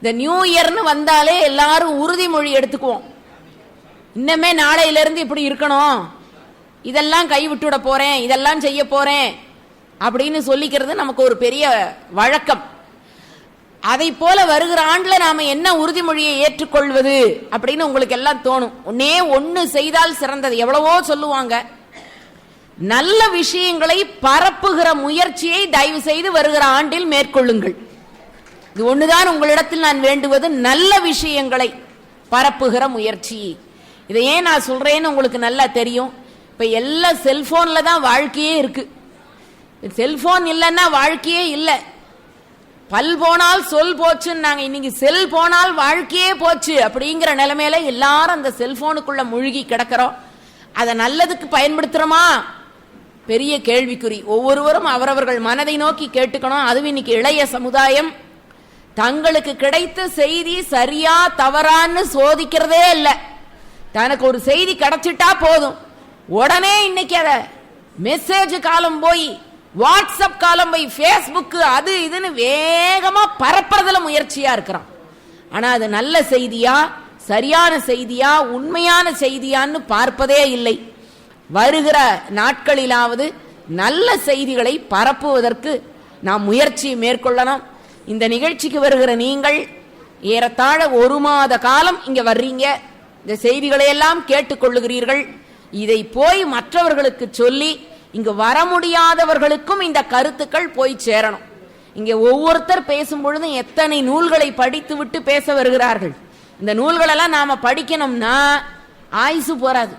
இந்த நியூ இயர்னு வந்தாலே எல்லாரும் உறுதிமொழி எடுத்துக்குவோம். இன்னமே நாளையில இருந்து இப்படி இருக்கணும், இதெல்லாம் கைவிட்டுட போறேன், இதெல்லாம் செய்ய போறேன் அப்படின்னு சொல்லிக்கிறது நமக்கு ஒரு பெரிய வழக்கம். அதை போல வருகிற ஆண்டுல நாம என்ன உறுதிமொழியை ஏற்றுக்கொள்வது அப்படின்னு உங்களுக்கு எல்லாம் தோணும். ஒன்னு செய்தால் சிறந்தது. எவ்வளவோ சொல்லுவாங்க. நல்ல விஷயங்களை பரப்புகிற முயற்சியை தயவு செய்து வருகிற ஆண்டில் மேற்கொள்ளுங்கள். இது ஒண்ணுதான் உங்களிடத்தில் நான் வேண்டுவது, நல்ல விஷயங்களை பரப்புகிற முயற்சி. இதை ஏன் நான் சொல்றேன்னு உங்களுக்கு நல்லா தெரியும். இப்ப எல்லாம் செல்போன்ல தான் வாழ்க்கையே இருக்கு. செல்போன் இல்லைன்னா வாழ்க்கையே இல்லை. பல் போனால் சொல் போச்சுன்னாங்க. இன்னைக்கு செல் போனால் வாழ்க்கையே போச்சு அப்படிங்கிற நிலைமையில எல்லாரும் அந்த செல்போனுக்குள்ள மூழ்கி கிடக்கிறோம். அதை நல்லதுக்கு பயன்படுத்துறோமா? பெரிய கேள்விக்குறி. ஒவ்வொருவரும் அவரவர்கள் மனதை நோக்கி கேட்டுக்கணும். அதுவும் இன்னைக்கு இளைய சமுதாயம் தங்களுக்கு கிடைத்த செய்தி சரியா தவறான்னு சோதிக்கிறதே இல்லை. தனக்கு ஒரு செய்தி கிடைச்சிட்டா போதும், உடனே இன்னைக்கு அத மெசேஜ் காலம் போய், வாட்ஸ்அப் காலம் போய், பேஸ்புக் அது இதுன்னு வேகமா பரப்புறதுல முயற்சியா இருக்கிறான். ஆனா அது நல்ல செய்தியா, சரியான செய்தியா, உண்மையான செய்தியான்னு பார்ப்பதே இல்லை. வருகிற நாட்களிலாவது நல்ல செய்திகளை பரப்புவதற்கு நாம் முயற்சி மேற்கொள்ளணும். இந்த நிகழ்ச்சிக்கு வருகிற நீங்கள் ஏறத்தாழ 1 மாத காலம் இங்க வர்றீங்க. இந்த செய்திகளை எல்லாம் கேட்டுக்கொள்ளுகிறீர்கள். இதை போய் மற்றவர்களுக்கு சொல்லி இங்கு வர முடியாதவர்களுக்கும் இந்த கருத்துக்கள் போய் சேரணும். இங்க ஒவ்வொருத்தர் பேசும் பொழுதும் எத்தனை நூல்களை படித்து விட்டு பேச வருகிறார்கள். இந்த நூல்களெல்லாம் நாம படிக்கணும்னா ஆயுசு போராது.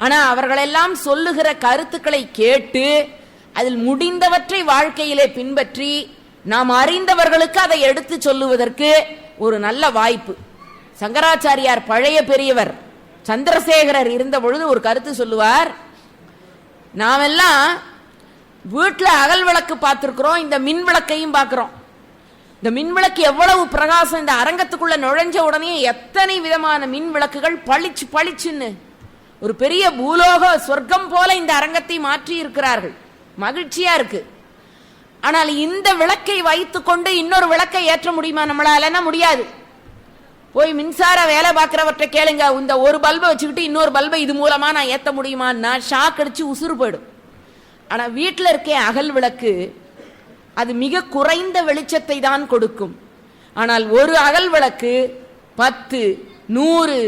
ஆனா அவர்களெல்லாம் சொல்லுகிற கருத்துக்களை கேட்டு அதில் முடிந்தவற்றை வாழ்க்கையிலே பின்பற்றி நாம் அறிந்தவர்களுக்கு அதை எடுத்து சொல்லுவதற்கு ஒரு நல்ல வாய்ப்பு. சங்கராச்சாரியார் பழைய பெரியவர் சந்திரசேகரர் இருந்த பொழுது ஒரு கருத்து சொல்லுவார். நாமெல்லாம் வீட்டில் அகல் விளக்கு பார்த்திருக்கிறோம், இந்த மின் விளக்கையும் பார்க்கிறோம். இந்த மின் விளக்கு எவ்வளவு பிரகாசம்! இந்த அரங்கத்துக்குள்ள நுழைஞ்ச உடனே எத்தனை விதமான மின் விளக்குகள் பளிச்சு பளிச்சுன்னு ஒரு பெரிய பூலோக சொர்க்கம் போல இந்த அரங்கத்தை மாற்றி இருக்கிறார்கள். மகிழ்ச்சியா இருக்கு. ஆனால் இந்த விளக்கை வைத்துக் கொண்டு இன்னொரு விளக்கை ஏற்ற முடியுமா நம்மளால? முடியாது. போய் மின்சார வேலை பார்க்கிறவற்றை கேளுங்க. இந்த ஒரு பல்பை வச்சுக்கிட்டு இன்னொரு பல்பை இது மூலமா நான் ஏற்ற முடியுமான்னா ஷாக் அடிச்சு உசுறு போயிடும். ஆனா வீட்டில் இருக்க அகல் விளக்கு அது மிக குறைந்த வெளிச்சத்தை தான் கொடுக்கும். ஆனால் ஒரு அகல் விளக்கு 10, 100,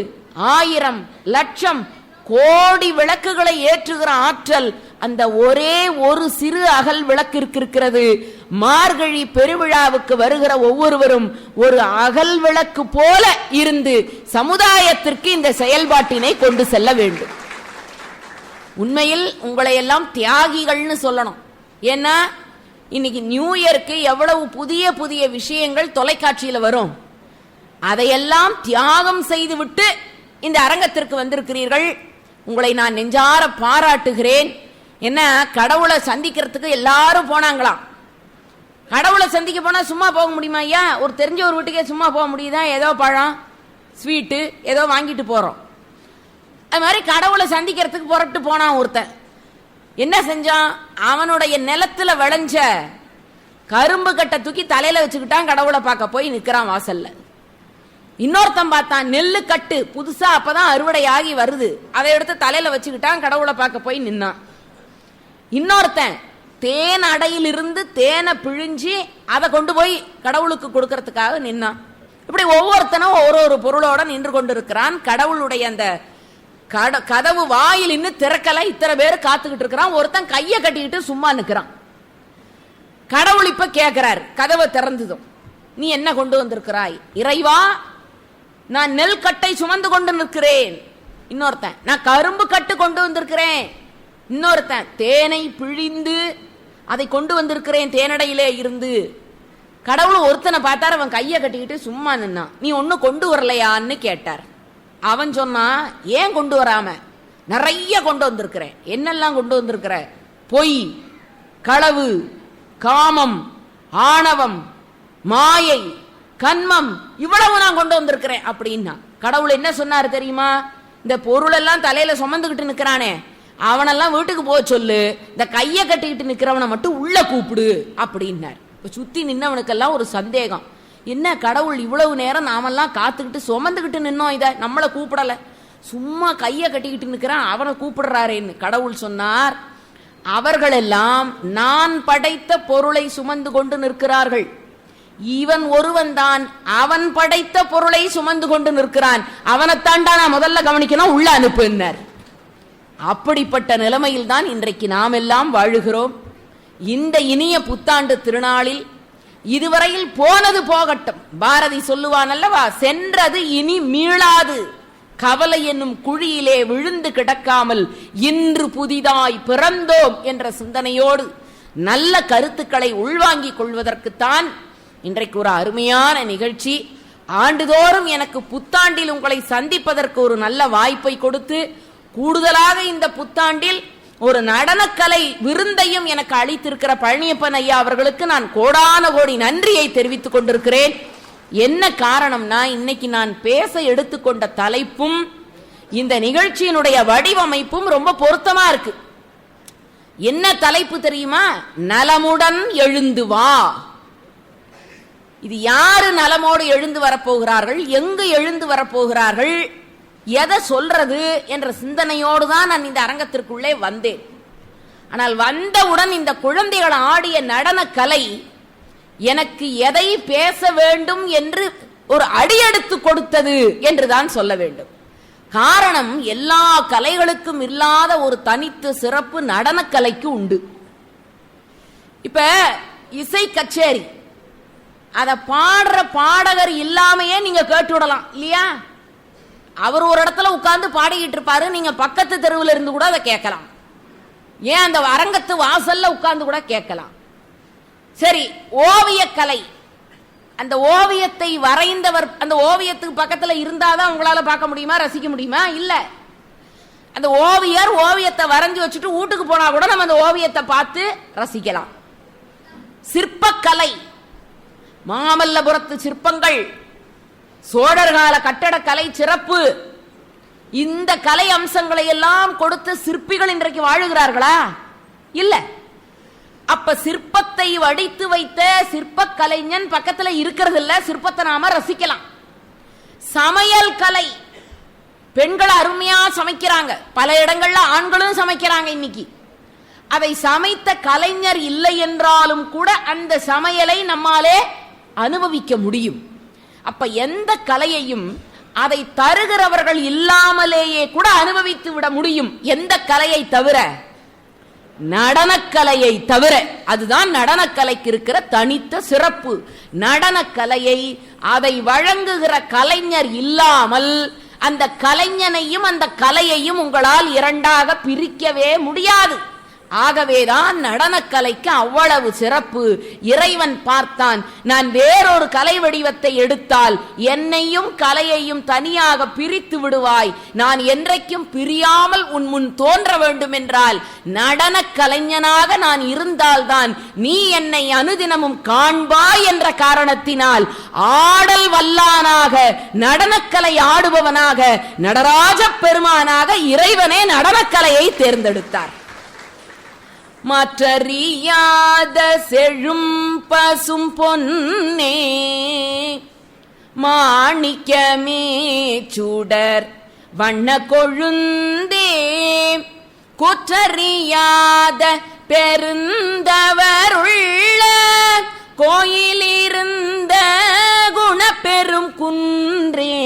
1000, லட்சம், கோடி விளக்குகளை ஏற்றுகிற ஆற்றல் அந்த ஒரே ஒரு சிறு அகல் விளக்கிற்கு இருக்கிறது. மார்கழி பெருவிழாவுக்கு வருகிற ஒவ்வொருவரும் ஒரு அகல் விளக்கு போல இருந்து சமுதாயத்திற்கு இந்த செயல்பாட்டினை கொண்டு செல்ல வேண்டும். உண்மையில் உங்களை எல்லாம் தியாகிகள்னு சொல்லணும். ஏன்னா இன்னைக்கு நியூ இயருக்கு எவ்வளவு புதிய புதிய விஷயங்கள் தொலைக்காட்சியில் வரும். அதையெல்லாம் தியாகம் செய்துவிட்டு இந்த அரங்கத்திற்கு வந்திருக்கிறீர்கள். உங்களை நான் நெஞ்சார பாராட்டுகிறேன். என்ன, கடவுளை சந்திக்கிறதுக்கு எல்லாரும் போனாங்களாம். கடவுளை சந்திக்க போனா சும்மா போக முடியுமா ஐயா? ஒரு தெரிஞ்ச ஒரு வீட்டுக்கே சும்மா போக முடியுதா? ஏதோ பழம் ஸ்வீட்டு ஏதோ வாங்கிட்டு போறோம். அது மாதிரி கடவுளை சந்திக்கிறதுக்கு புறப்பட்டு போனான் ஒருத்தன். என்ன செஞ்சான்? அவனுடைய நிலத்துல விளைஞ்ச கரும்பு கட்டை தூக்கி தலையில வச்சுக்கிட்டான். கடவுளை பார்க்க போய் நிக்கிறான் வாசல்ல. இன்னொருத்தன் பார்த்தான், நெல்லு கட்டு புதுசா அப்பதான் அறுவடை ஆகி வருது, அதை எடுத்து தலையில வச்சுக்கிட்டான். கடவுளை பார்க்க போய் நின்னான். இன்னொருத்தன் தேன் அடையில் இருந்து தேனை பிழிஞ்சி அதை கொண்டு போய் கடவுளுக்கு கொடுக்கறதுக்காக நின்னான். இப்படி ஒவ்வொருத்தனும் ஒரு பொருளோட நின்று கொண்டிருக்கிறான். கடவுளுடைய அந்த கதவு வாயில் இன்னும் திறக்கல. இத்தனை பேர் காத்துக்கிட்டு இருக்கிறான். ஒருத்தன் கையை கட்டிக்கிட்டு சும்மா நிற்கிறான். கடவுள் இப்ப கேட்கிறார், கதவை திறந்ததும், நீ என்ன கொண்டு வந்திருக்கிறாய்? இறைவா, நான் நெல் கட்டை சுமந்து கொண்டு நிற்கிறேன். இன்னொருத்தன், நான் கரும்பு கட்டு கொண்டு வந்திருக்கிறேன். இன்னொருத்தன், தேனை பிழிந்து அதை கொண்டு வந்திருக்கிறேன் தேனடையிலே இருந்து. கடவுள் ஒருத்தனை பார்த்தார், அவன் கையை கட்டிக்கிட்டு சும்மா நின்னான். நீ ஒன்னு கொண்டு வரலையான்னு கேட்டார். அவன் சொன்னான், ஏன் கொண்டு வராம? நிறைய கொண்டு வந்திருக்கிறேன். என்னெல்லாம் கொண்டு வந்திருக்கிற? பொய், களவு, காமம், ஆணவம், மாயை, கண்மம், இவ்வளவு நான் கொண்டு வந்திருக்கிறேன் அப்படின்னா. கடவுள் என்ன சொன்னார் தெரியுமா? இந்த பொருள் எல்லாம் தலையில சுமந்துகிட்டு நிற்கிறானே, அவனெல்லாம் வீட்டுக்கு போக சொல்லு, இந்த கையை கட்டிக்கிட்டு நிக்கிறவனை மட்டும் உள்ள கூப்பிடு அப்படின்னார். இப்ப சுத்தி நின்னவனுக்கெல்லாம் ஒரு சந்தேகம், என்ன கடவுள் இவ்வளவு நேரம் நாமெல்லாம் காத்துக்கிட்டு சுமந்துக்கிட்டு நின்னோம், இதை நம்மளை கூப்பிடல, சும்மா கையை கட்டிக்கிட்டு நிற்கிறான், அவனை கூப்பிடுறாரேன்னு. கடவுள் சொன்னார், அவர்களெல்லாம் நான் படைத்த பொருளை சுமந்து கொண்டு நிற்கிறார்கள், இவன் ஒருவன் தான் அவன் படைத்த பொருளை சுமந்து கொண்டு நிற்கிறான், அவனைத்தாண்டா நான் முதல்ல கவனிக்கணும், உள்ள அனுப்புனார். அப்படிப்பட்ட நிலைமையில் தான் இன்றைக்கு நாம் எல்லாம் வாழுகிறோம். இந்த இனிய புத்தாண்டு திருநாளில் இதுவரையில் போனது போகட்டும், பாரதி சொல்லுவான் அல்லவா, சென்றது இனி மீளாது, கவலை என்னும் குழியிலே விழுந்து கிடக்காமல் இன்று புதிதாய் பிறந்தோம் என்ற சிந்தனையோடு நல்ல கருத்துக்களை உள்வாங்கிக் கொள்வதற்குத்தான் இன்றைக்கு ஒரு அருமையான நிகழ்ச்சி. ஆண்டுதோறும் எனக்கு புத்தாண்டில் உங்களை சந்திப்பதற்கு ஒரு நல்ல வாய்ப்பை கொடுத்து, கூடுதலாக இந்த புத்தாண்டில் ஒரு நடனக்கலை விருந்தையும் எனக்கு அளித்திருக்கிற பழனியப்பன் ஐயா அவர்களுக்கு நான் கோடான கோடி நன்றியை தெரிவித்துக் கொண்டிருக்கிறேன். என்ன காரணம்னா, இன்னைக்கு நான் பேச எடுத்துக்கொண்ட தலைப்பும் இந்த நிகழ்ச்சியினுடைய வடிவமைப்பும் ரொம்ப பொருத்தமா இருக்கு. என்ன தலைப்பு தெரியுமா? நலமுடன் எழுந்து வா. இது யாரு நலமோடு எழுந்து வரப்போகிறார்கள், எங்கு எழுந்து வரப்போகிறார்கள், எதை சொல்றது என்ற சிந்தனையோடு தான் நான் இந்த அரங்கத்திற்குள்ளே வந்தேன். ஆனால் வந்தவுடன் இந்த குழந்தைகள் ஆடிய நடன கலை எனக்கு எதை பேச வேண்டும் என்று ஒரு அடியெடுத்து கொடுத்தது என்றுதான் சொல்ல வேண்டும். காரணம், எல்லா கலைகளுக்கும் இல்லாத ஒரு தனித்த சிறப்பு நடனக்கலைக்கு உண்டு. இப்ப இசை கச்சேரி, அத பாடுற பாடகர் இல்லாமையே நீங்க கேட்டுவிடலாம் இல்லையா? அவர் ஒரு இடத்துல உட்கார்ந்து பாடிக்கிட்டு இருப்பாரு, நீங்க பக்கத்து தெருவில் இருந்து கூட அதை கேட்கலாம், ஏன் அந்த அரங்கத்து வாசல்ல உட்கார்ந்து கூட கேட்கலாம். சரி, ஓவியக்கலை, அந்த ஓவியத்தை வரைந்தவர் அந்த ஓவியத்துக்கு பக்கத்துல இருந்தாதான் உங்களால பார்க்க முடியுமா, ரசிக்க முடியுமா? இல்ல, அந்த ஓவியர் ஓவியத்தை வரைஞ்சு வச்சுட்டு வீட்டுக்கு போனா கூட நம்ம அந்த ஓவியத்தை பார்த்து ரசிக்கலாம். சிற்பக்கலை, மாமல்லபுரத்து சிற்பங்கள், சோழர்கால கட்டடக்கலை சிறப்பு, இந்த கலை அம்சங்களை எல்லாம் கொடுத்த சிற்பிகள் இன்றைக்கு வாழுகிறார்களா? இல்ல. அப்ப சிற்பத்தை வடித்து வைத்த சிற்ப கலைஞன் பக்கத்துல இருக்கிறது இல்ல, சிற்பத்தை நாம ரசிக்கலாம். சமையல் கலை, பெண்கள் அருமையா சமைக்கிறாங்க, பல இடங்கள்ல ஆண்களும் சமைக்கிறாங்க இன்னைக்கு. அதை சமைத்த கலைஞர் இல்லை என்றாலும் கூட அந்த சமையலை நம்மாலே அனுபவிக்க முடியும். அப்ப எந்த கலையையும் அதை தருகிறவர்கள் இல்லாமலேயே கூட அனுபவித்து விட முடியும். எந்த கலையை தவிர? நடனக்கலையை தவிர. அதுதான் நடனக்கலைக்கு இருக்கிற தனித்த சிறப்பு. நடனக்கலையை அதை வழங்குகிற கலைஞர் இல்லாமல் அந்த கலைஞனையும் அந்த கலையையும் உங்களால் இரண்டாக பிரிக்கவே முடியாது. ஆகவேதான் நடனக்கலைக்கு அவ்வளவு சிறப்பு. இறைவன் பார்த்தான், நான் வேறொரு கலை வடிவத்தை எடுத்தால் என்னையும் கலையையும் தனியாக பிரித்து விடுவாய், நான் என்றைக்கும் பிரியாமல் உன் முன் தோன்ற வேண்டும் என்றால் நடன கலைஞனாக நான் இருந்தால்தான் நீ என்னை அனுதினமும் காண்பாய் என்ற காரணத்தினால் ஆடல் வல்லானாக, நடனக்கலை ஆடுபவனாக, நடராஜ பெருமானாக இறைவனே நடனக்கலையை தேர்ந்தெடுத்தார். மற்றறியாத செழும் பசும் பொன்னே, மாணிக்கமே சுடர் வண்ண கொழுந்தே, குற்றறியாத பெருந்தவருள்ள கோயிலிருந்த குணப்பெரும் குன்றே,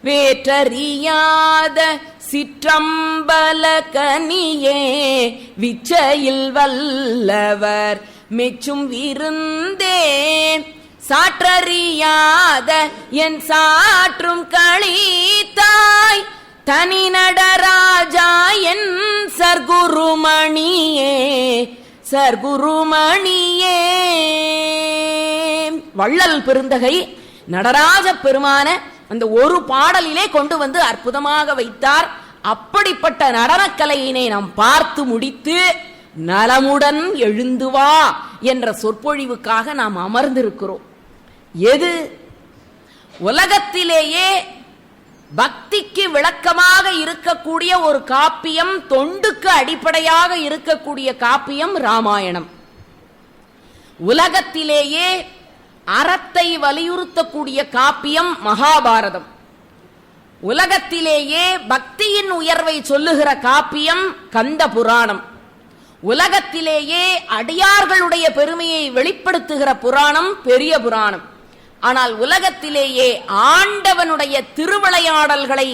வேற்றறியாத சிற்றம்பல கனியே, விச்சையில் வல்லவர் மெச்சும் விருந்தே, சாற்றறியாத என் சாற்றும் களித்தாய், தனி நடராஜா என் சர்க்குருமணியே, சர்க்குருமணியே. வள்ளல் பெருந்தகை நடராஜ பெருமான அந்த ஒரு பாடலிலே கொண்டு வந்து அற்புதமாக வைத்தார். அப்படிப்பட்ட நடனக்கலையினை நாம் பார்த்து முடித்து நலமுடன் எழுந்து வா என்ற சொற்பொழிவுக்காக நாம் அமர்ந்திருக்கிறோம். எது உலகத்திலேயே பக்திக்கு விளக்கமாக இருக்கக்கூடிய ஒரு காப்பியம், தொண்டுக்கு அடிப்படையாக இருக்கக்கூடிய காப்பியம் ராமாயணம். உலகத்திலேயே அறத்தை வலியுறுத்தக்கூடிய காப்பியம் மகாபாரதம். உலகத்திலேயே பக்தியின் உயர்வை சொல்லுகிற காப்பியம் கந்த புராணம். உலகத்திலேயே அடியார்களுடைய பெருமையை வெளிப்படுத்துகிற புராணம் பெரிய புராணம். ஆனால் உலகத்திலேயே ஆண்டவனுடைய திருவிளையாடல்களை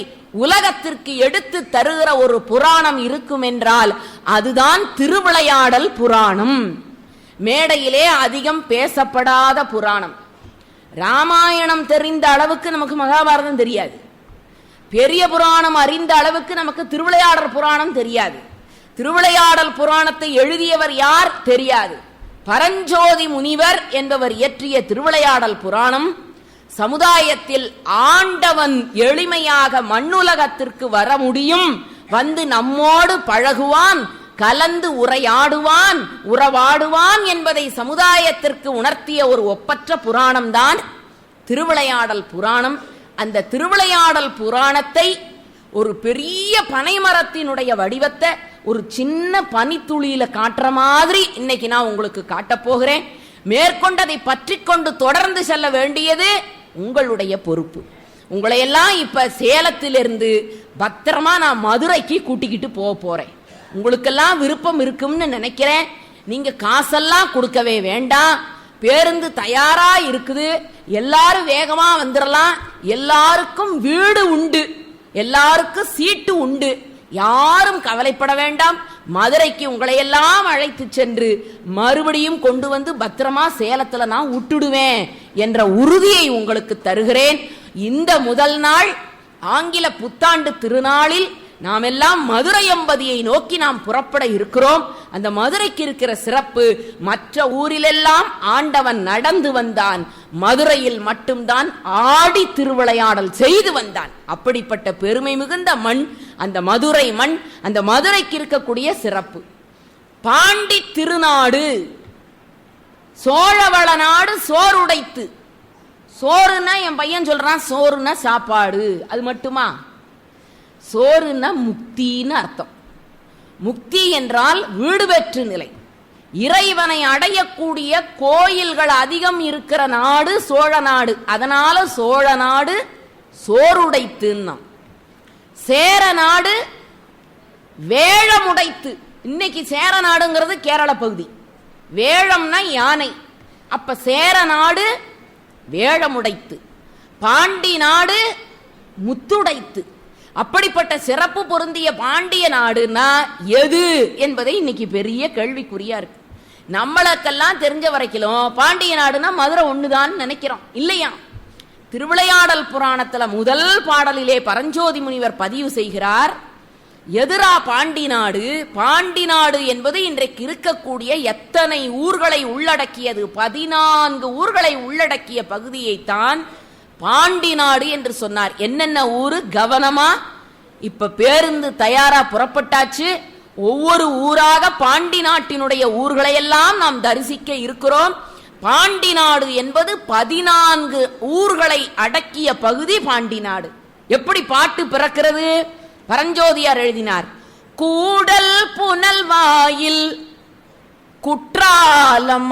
உலகத்திற்கு எடுத்து தருகிற ஒரு புராணம் இருக்கும் என்றால் அதுதான் திருவிளையாடல் புராணம். மேடையிலே அதிகம் பேசப்படாத புராணம். ராமாயணம் தெரிந்த அளவுக்கு நமக்கு மகாபாரதம் தெரியாது. பெரிய புராணம் அறிந்த அளவுக்கு நமக்கு திருவிளையாடல் புராணம் தெரியாது. திருவிளையாடல் புராணத்தை எழுதியவர் யார் தெரியாது. பரஞ்சோதி முனிவர் என்பவர் இயற்றிய திருவிளையாடல் புராணம் சமுதாயத்தில் ஆண்டவன் எளிமையாக மண்ணுலகத்திற்கு வர முடியும், வந்து நம்மோடு பழகுவான், கலந்து உரையாடுவான், உறவாடுவான் என்பதை சமுதாயத்திற்கு உணர்த்திய ஒரு ஒப்பற்ற புராணம் தான் திருவிளையாடல் புராணம். அந்த திருவிளையாடல் புராணத்தை ஒரு பெரிய பனைமரத்தினுடைய வடிவத்தை ஒரு சின்ன பனித்துளியில காட்டுற மாதிரி இன்னைக்கு நான் உங்களுக்கு காட்டப் போகிறேன். மேற்கொண்டதை பற்றி கொண்டு தொடர்ந்து செல்ல வேண்டியது உங்களுடைய பொறுப்பு. உங்களையெல்லாம் இப்ப சேலத்திலிருந்து பத்திரமா நான் மதுரைக்கு கூட்டிக்கிட்டு போக போறேன். உங்களுக்கெல்லாம் விருப்பம் இருக்கும்னு நினைக்கிறேன். நீங்க காசெல்லாம் கொடுக்கவே வேண்டாம். பேருந்து தயாரா இருக்குது. எல்லாரும் வேகமா வந்துடலாம். எல்லாருக்கும் வீடு உண்டு, எல்லாருக்கும் சீட்டு உண்டு. யாரும் கவலைப்பட வேண்டாம். மதுரைக்கு உங்களை எல்லாம் அழைத்து சென்று மறுபடியும் கொண்டு வந்து பத்திரமா சேலத்துல நான் விட்டுடுவேன் என்ற உறுதியை உங்களுக்கு தருகிறேன். இந்த முதல் நாள் ஆங்கில புத்தாண்டு திருநாளில் நாம் எல்லாம் மதுரை எம்பதியை நோக்கி நாம் புறப்பட இருக்கிறோம். அந்த மதுரைக்கு இருக்கிற சிறப்பு, மற்ற ஊரிலெல்லாம் ஆண்டவன் நடந்து வந்தான், மதுரையில் மட்டும்தான் ஆடி திருவிளையாடல் செய்து வந்தான். அப்படிப்பட்ட பெருமை மிகுந்த மண் அந்த மதுரை மண். அந்த மதுரைக்கு இருக்கக்கூடிய சிறப்பு, பாண்டி திருநாடு, சோழவள நாடு, சோறுடைத்து. சோறுன்னா என் பையன் சொல்றான் சோறுன்னா சாப்பாடு, அது மட்டுமா? சோறுன்னா முக்தின்னு அர்த்தம். முக்தி என்றால் வீடு பெற்று நிலை, இறைவனை அடையக்கூடிய கோயில்கள் அதிகம் இருக்கிற நாடு சோழ நாடு. அதனால சோழ நாடு சோறுடைத்துன்னா. சேர நாடு வேழமுடைத்து. இன்னைக்கு சேர நாடுங்கிறது கேரள பகுதி, வேழம்னா யானை. அப்ப சேர நாடு வேழமுடைத்து, பாண்டி நாடு முத்துடைத்து. அப்படிப்பட்ட சிறப்பு பொருந்திய பாண்டிய நாடுனா எது என்பதை இன்னைக்கு பெரிய கேள்விக்குறியா இருக்கு. நம்மளுக்கெல்லாம் தெரிஞ்ச வரைக்கும் பாண்டிய நாடுனா மதுரை ஒண்ணுதான் நினைக்கிறோம், இல்லையா? திருவிளையாடல் புராணத்துல முதல் பாடலிலே பரஞ்சோதி முனிவர் பதிவு செய்கிறார், எதிரா பாண்டி நாடு. பாண்டி நாடு என்பது இன்றைக்கு இருக்கக்கூடிய எத்தனை ஊர்களை உள்ளடக்கியது? 14 ஊர்களை உள்ளடக்கிய பகுதியைத்தான் பாண்டி நாடு என்று சொன்னார். என்னென்ன ஊரு? கவனமா, இப்ப பேருந்து தயாரா புறப்பட்டாச்சு. ஒவ்வொரு ஊராக பாண்டி நாட்டினுடைய ஊர்களை எல்லாம் நாம் தரிசிக்க இருக்கிறோம். பாண்டி நாடு என்பது 14 ஊர்களை அடக்கிய பகுதி பாண்டி நாடு. எப்படி பாட்டு பிறக்கிறது? பரஞ்சோதியார் எழுதினார், கூடல் புனல் வாயில் குற்றாலமாப்பனூர்,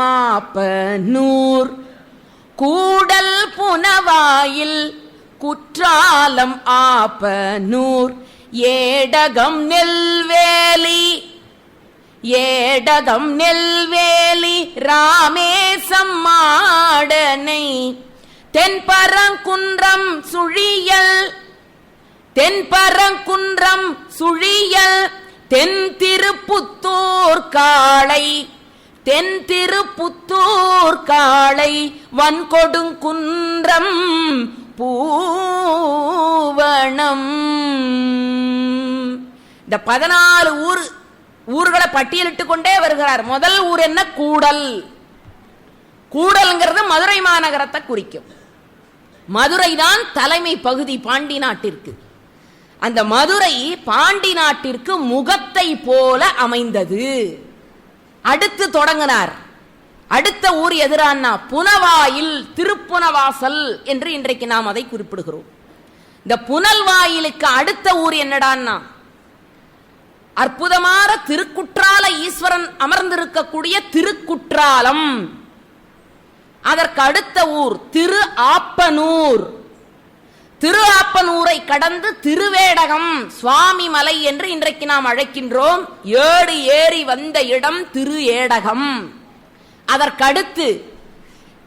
கூடல் புனவாயில் குற்றாலம் ஆப்பனூர், ஏடகம் நெல்வேலி, ஏடகம் நெல்வேலி ராமேசம் மாடனை, தென்பரங்குன்றம் சுழியல், தென்பரங்குன்றம் சுழியல், தென் திருப்புத்தூர் காளை, தென் திருப்புத்தூர் காளை, வன்கொடுங்குன்றம் பூவனம். இந்த 14 ஊர்களை பட்டியலிட்டு கொண்டே வருகிறார். முதல் ஊர் என்ன? கூடல். கூடல்ங்கிறது மதுரை மாநகரத்தை குறிக்கும். மதுரை தான் தலைமை பகுதி பாண்டி நாட்டிற்கு. அந்த மதுரை பாண்டி நாட்டிற்கு முகத்தை போல அமைந்தது. அடுத்து தொடங்கினார். அடுத்த ஊர் எதிரானா புனவாயில், திருப்புனவாசல் என்று இன்றைக்கு நாம் அதை குறிப்பிடுகிறோம். இந்த புனல் வாயிலுக்கு அடுத்த ஊர் என்னடான்னா அற்புதமான திருக்குற்றால ஈஸ்வரன் அமர்ந்திருக்கக்கூடிய திருக்குற்றாலம். அதற்கு அடுத்த ஊர் திரு ஆப்பனூர். திரு ஆப்பனூரை கடந்து திருவேடகம் சுவாமி மலை என்று இன்றைக்கு நாம் அழைக்கின்றோம். ஏடு ஏறி வந்த இடம் திரு ஏடகம். அதற்கடுத்து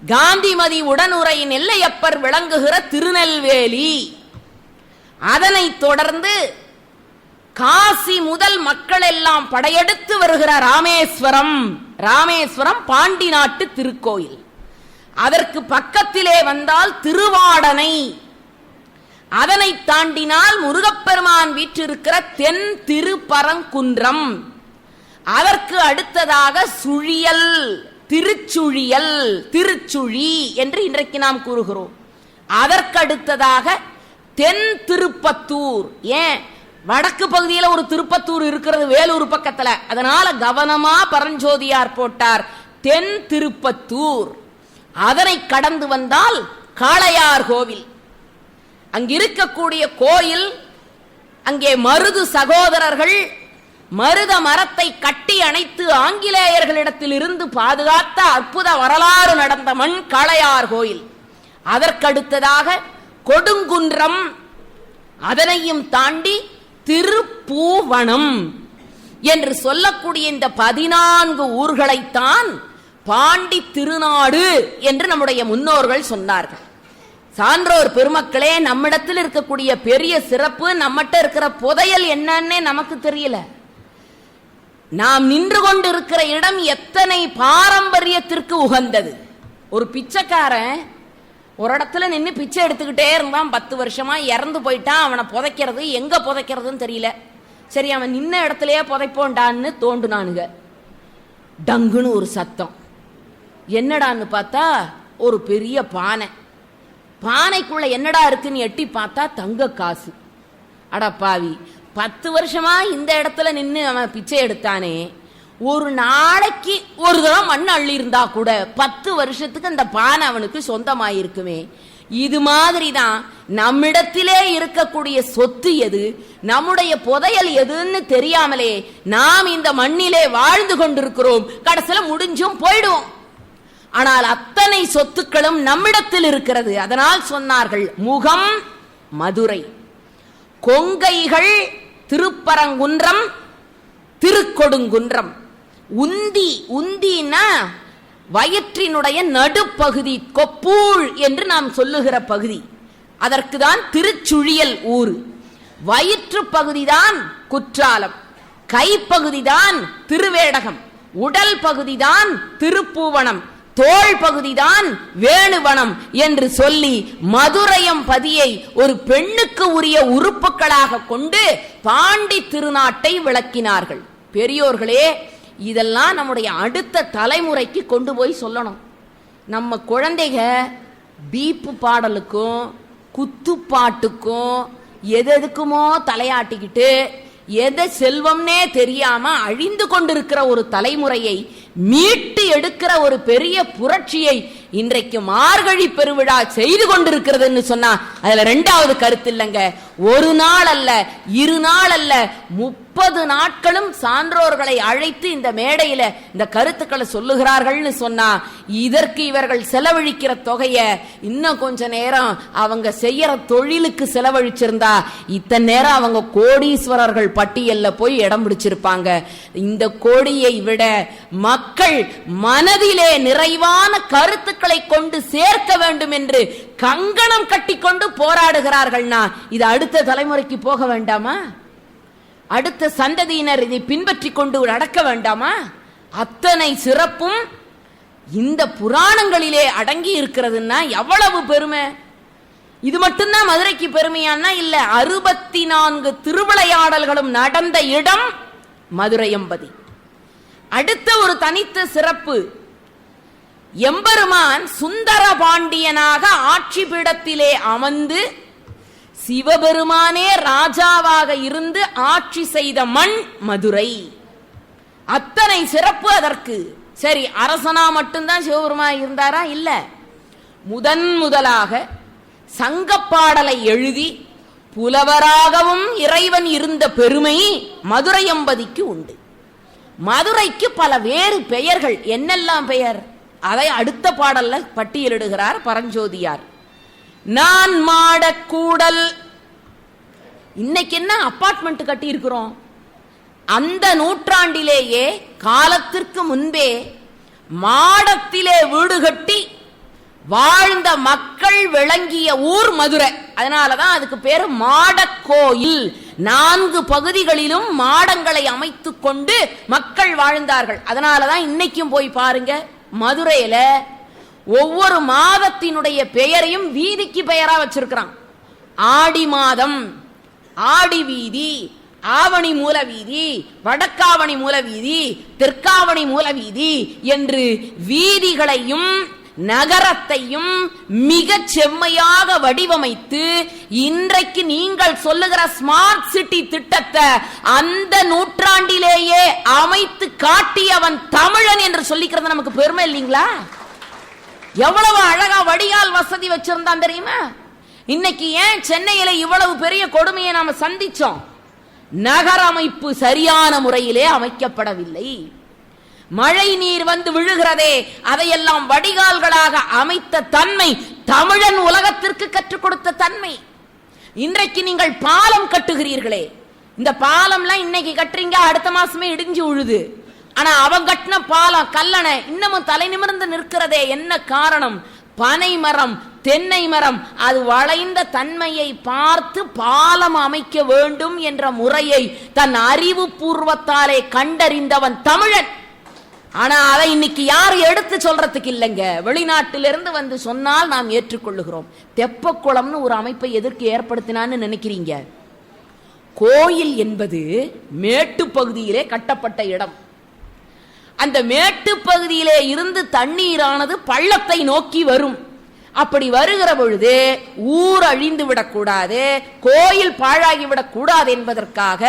காந்திமதி உடனுரை நெல்லையப்பர் விளங்குகிற திருநெல்வேலி. அதனைத் தொடர்ந்து காசி முதல் மக்கள் எல்லாம் படையெடுத்து வருகிற ராமேஸ்வரம். ராமேஸ்வரம் பாண்டி நாட்டு திருக்கோயில். அதற்கு பக்கத்திலே வந்தால் திருவாடனை. அதனை தாண்டினால் முருகப்பெருமான் வீற்றிருக்கிற தென் திருப்பரங்குன்றம். அதற்கு அடுத்ததாக சுழியல், திருச்சுழியல், திருச்சுழி என்று இன்றைக்கு நாம் கூறுகிறோம். அதற்கு அடுத்ததாக தென் திருப்பத்தூர். ஏன் வடக்கு பகுதியில் ஒரு திருப்பத்தூர் இருக்கிறது வேலூர் பக்கத்துல, அதனால கவனமா பரஞ்சோதியார் போட்டார் தென் திருப்பத்தூர். அதனை கடந்து வந்தால் காளையார் கோவில். அங்கிருக்கக்கூடிய கோயில், அங்கே மருது சகோதரர்கள் மருத மரத்தை கட்டி அணைத்து ஆங்கிலேயர்களிடத்தில் இருந்து பாதுகாத்த அற்புத வரலாறு நடந்த மண் காளையார் கோயில். அதற்கடுத்ததாக கொடுங்குன்றம். அதனையும் தாண்டி திருப்பூவனம் என்று சொல்லக்கூடிய இந்த 14 ஊர்களைத்தான் பாண்டி திருநாடு என்று நம்முடைய முன்னோர்கள் சொன்னார்கள். சான்றோர் பெருமக்களே, நம்மிடத்தில் இருக்கக்கூடிய பெரிய சிறப்பு, நம்மகிட்ட இருக்கிற புதையல் என்னன்னே நமக்கு தெரியல. நாம் நின்று கொண்டு இருக்கிற இடம் எத்தனை பாரம்பரியத்திற்கு உகந்தது. ஒரு பிச்சைக்காரன் ஒரு இடத்துல நின்று பிச்சை எடுத்துக்கிட்டே இருந்தான். 10 வருஷமா இறந்து போயிட்டான். அவனை புதைக்கிறது எங்க புதைக்கிறதுன்னு தெரியல. சரி, அவன் நின்ன இடத்துலயே புதைப்போண்டான்னு தோண்டுனானுங்க. டங்குன்னு ஒரு சத்தம். என்னடான்னு பார்த்தா ஒரு பெரிய பானை. பானைக்குள்ள என்னடா இருக்குன்னு எட்டி பார்த்தா தங்க காசு. அட பாவி, 10 வருஷமா இந்த இடத்துல நின்று அவன் பிச்சை எடுத்தானே, ஒரு நாளைக்கு ஒரு தடவை மண் அள்ளி இருந்தா கூட 10 வருஷத்துக்கு அந்த பானை அவனுக்கு சொந்தமாயிருக்குமே. இது மாதிரிதான் நம்மிடத்திலே இருக்கக்கூடிய சொத்து எது, நம்முடைய புதையல் எதுன்னு தெரியாமலே நாம் இந்த மண்ணிலே வாழ்ந்து கொண்டிருக்கிறோம். கடைசியில் முடிஞ்சும் போயிடுவோம். ஆனால் அத்தனை சொத்துக்களும் நம்மிடத்தில் இருக்கிறது. அதனால் சொன்னார்கள் முகம் மதுரை, கொங்கைகள் திருப்பரங்குன்றம், திருக்கொடுங்குன்றம். உந்தி, உந்தினா வயிற்றினுடைய நடுப்பகுதி, கொப்பூழ் என்று நாம் சொல்லுகிற பகுதி. அதற்கு தான் திருச்சுழியல் ஊர். வயிற்று பகுதிதான் குற்றாலம், கைப்பகுதிதான் திருவேடகம், உடல் பகுதிதான் திருப்பூவனம், தோள் பகுதிதான் வேணுவனம் என்று சொல்லி மதுரையம் பதியை ஒரு பெண்ணுக்கு உரிய உறுப்புகளாக கொண்டு பாண்டி திருநாட்டை விளக்கினார்கள். பெரியோர்களே, இதெல்லாம் நம்முடைய அடுத்த தலைமுறைக்கு கொண்டு போய் சொல்லணும். நம்ம குழந்தைக பீப்பு பாடலுக்கும் குத்துப்பாட்டுக்கும் எதுக்குமோ தலையாட்டிக்கிட்டு எதை செல்வம்னே தெரியாம அழிந்து கொண்டிருக்கிற ஒரு தலைமுறையை மீட்டு எடுக்கிற ஒரு பெரிய புரட்சியை இன்றைக்கு மார்கழி பெருவிழா செய்து கொண்டிருக்கிறதுன்னு சொன்னா அதுல 2வது கருத்து இல்லைங்க. ஒரு நாள் அல்ல, 2 நாள் அல்ல, 30 நாட்களும் சான்றோர்களை அழைத்து இந்த மேடையில இந்த கருத்துக்களை சொல்லுகிறார்கள்னு சொன்னா இதற்கு இவர்கள் செலவழிக்கிற தொகையை இன்னும் கொஞ்ச நேரம் அவங்க செய்யற தொழிலுக்கு செலவழிச்சிருந்தா இத்தனை நேரம் அவங்க கோடீஸ்வரர்கள் பட்டியல்ல போய் இடம் பிடிச்சிருப்பாங்க. இந்த கோடியை விட மக்கள் மனதிலே நிறைவான கருத்துக்களை கொண்டு சேர்க்க வேண்டும் என்று கங்கணம் கட்டிக்கொண்டு போராடுகிறார்கள்னா இது அடுத்த தலைமுறைக்கு போக வேண்டாமா? அடுத்த சந்ததியினர் இதை பின்பற்றி கொண்டு நடக்க வேண்டாமா? அத்தனை சிறப்பும் இந்த புராணங்களிலே அடங்கி இருக்கிறதுன்னா எவ்வளவு பெருமை! இது மட்டும்தான் மதுரைக்கு பெருமையானா இல்ல. 64 திருவிளையாடல்களும் நடந்த இடம் மதுரை எம்பதி. அடுத்த ஒரு தனித்த சிறப்பு, எம்பெருமான் சுந்தர பாண்டியனாக ஆட்சி பீடத்திலே அமர்ந்து சிவபெருமானே ராஜாவாக இருந்து ஆட்சி செய்த மண் மதுரை. அத்தனை சிறப்பு அதற்கு. சரி, அரசனா மட்டும்தான் சிவபெருமான் இருந்தாரா? இல்ல. முதலாக சங்கப்பாடலை எழுதி புலவராகவும் இறைவன் இருந்த பெருமை மதுரையம்பதிக்கு உண்டு. மதுரைக்கு பல வேறு பெயர்கள், என்னெல்லாம் பெயர், அதை அடுத்த பாடல்ல பட்டியலிடுகிறார் பரஞ்சோதியார். நான் மாடக்கூடல். இன்னைக்கு என்ன அபார்ட்மெண்ட் கட்டி இருக்கிறோம், அந்த நூற்றாண்டிலேயே காலத்திற்கு முன்பே மாடத்திலே வீடு கட்டி வாழ்ந்த மக்கள் விளங்கிய ஊர் மதுரை. அதனாலதான் அதுக்கு பேரு மாடக்கோயில். 4 பகுதிகளிலும் மாடங்களை அமைத்துக் கொண்டு மக்கள் வாழ்ந்தார்கள். அதனாலதான் இன்னைக்கும் போய் பாருங்க, மதுரையில ஒவ்வொரு மாதத்தினுடைய பெயரையும் வீதிக்கு பெயரா வச்சிருக்கிறான். ஆடி மாதம் ஆடி வீதி, ஆவணி மூல வீதி, வடக்காவணி மூல வீதி, தெற்காவணி மூல வீதி என்று வீதிகளையும் நகரத்தையும் மிக செம்மையாக வடிவமைத்து இன்றைக்கு நீங்கள் சொல்லுகிற ஸ்மார்ட் சிட்டி திட்டத்தை அந்த நூற்றாண்டிலேயே அமைத்து காட்டியவன் தமிழன் என்று சொல்லிக்கிறது நமக்கு பெருமை இல்லைங்களா? எவ்வளவு அழகா வடிகால் வசதி வச்சிருந்தான் தெரியுமா? இன்னைக்கு ஏன் சென்னையில இவ்வளவு பெரிய கொடுமையை நாம சந்திச்சோம்? நகர அமைப்பு சரியான முறையிலே அமைக்கப்படவில்லை. மழை நீர் வந்து விழுகிறதே, அதையெல்லாம் வடிகால்களாக அமைத்த தன்மை தமிழன் உலகத்திற்கு கற்றுக் கொடுத்த தன்மை. இன்றைக்கு நீங்கள் பாலம் கட்டுகிறீர்களே, இந்த பாலம்லாம் இன்னைக்கு கட்டுறீங்க, அடுத்த மாசமே இடிஞ்சு விழுது. ஆனா அவன் கட்டின பாலம் கல்லணை இன்னமும் தலை நிமிர்ந்து நிற்கிறதே, என்ன காரணம்? பனை மரம், தென்னை மரம், அது வளைந்த தன்மையை பார்த்து பாலம் அமைக்க வேண்டும் என்ற முறையை தன் அறிவு பூர்வத்தாலே கண்டறிந்தவன் தமிழன். ஆனா அதை இன்னைக்கு யாரும் எடுத்து சொல்றதுக்கு இல்லைங்க. வெளிநாட்டிலிருந்து வந்து சொன்னால் நாம் ஏற்றுக்கொள்ளுகிறோம். தெப்பக்குளம்னு ஒரு அமைப்பை எதற்கு ஏற்படுத்தினான்னு நினைக்கிறீங்க? கோயில் என்பது மேட்டு பகுதியிலே கட்டப்பட்ட இடம். அந்த மேட்டு பகுதியிலே இருந்து தண்ணீரானது பள்ளத்தை நோக்கி வரும். அப்படி வருகிற பொழுது ஊர் அழிந்து விடக்கூடாது, கோயில் பாழாகிவிடக் கூடாது என்பதற்காக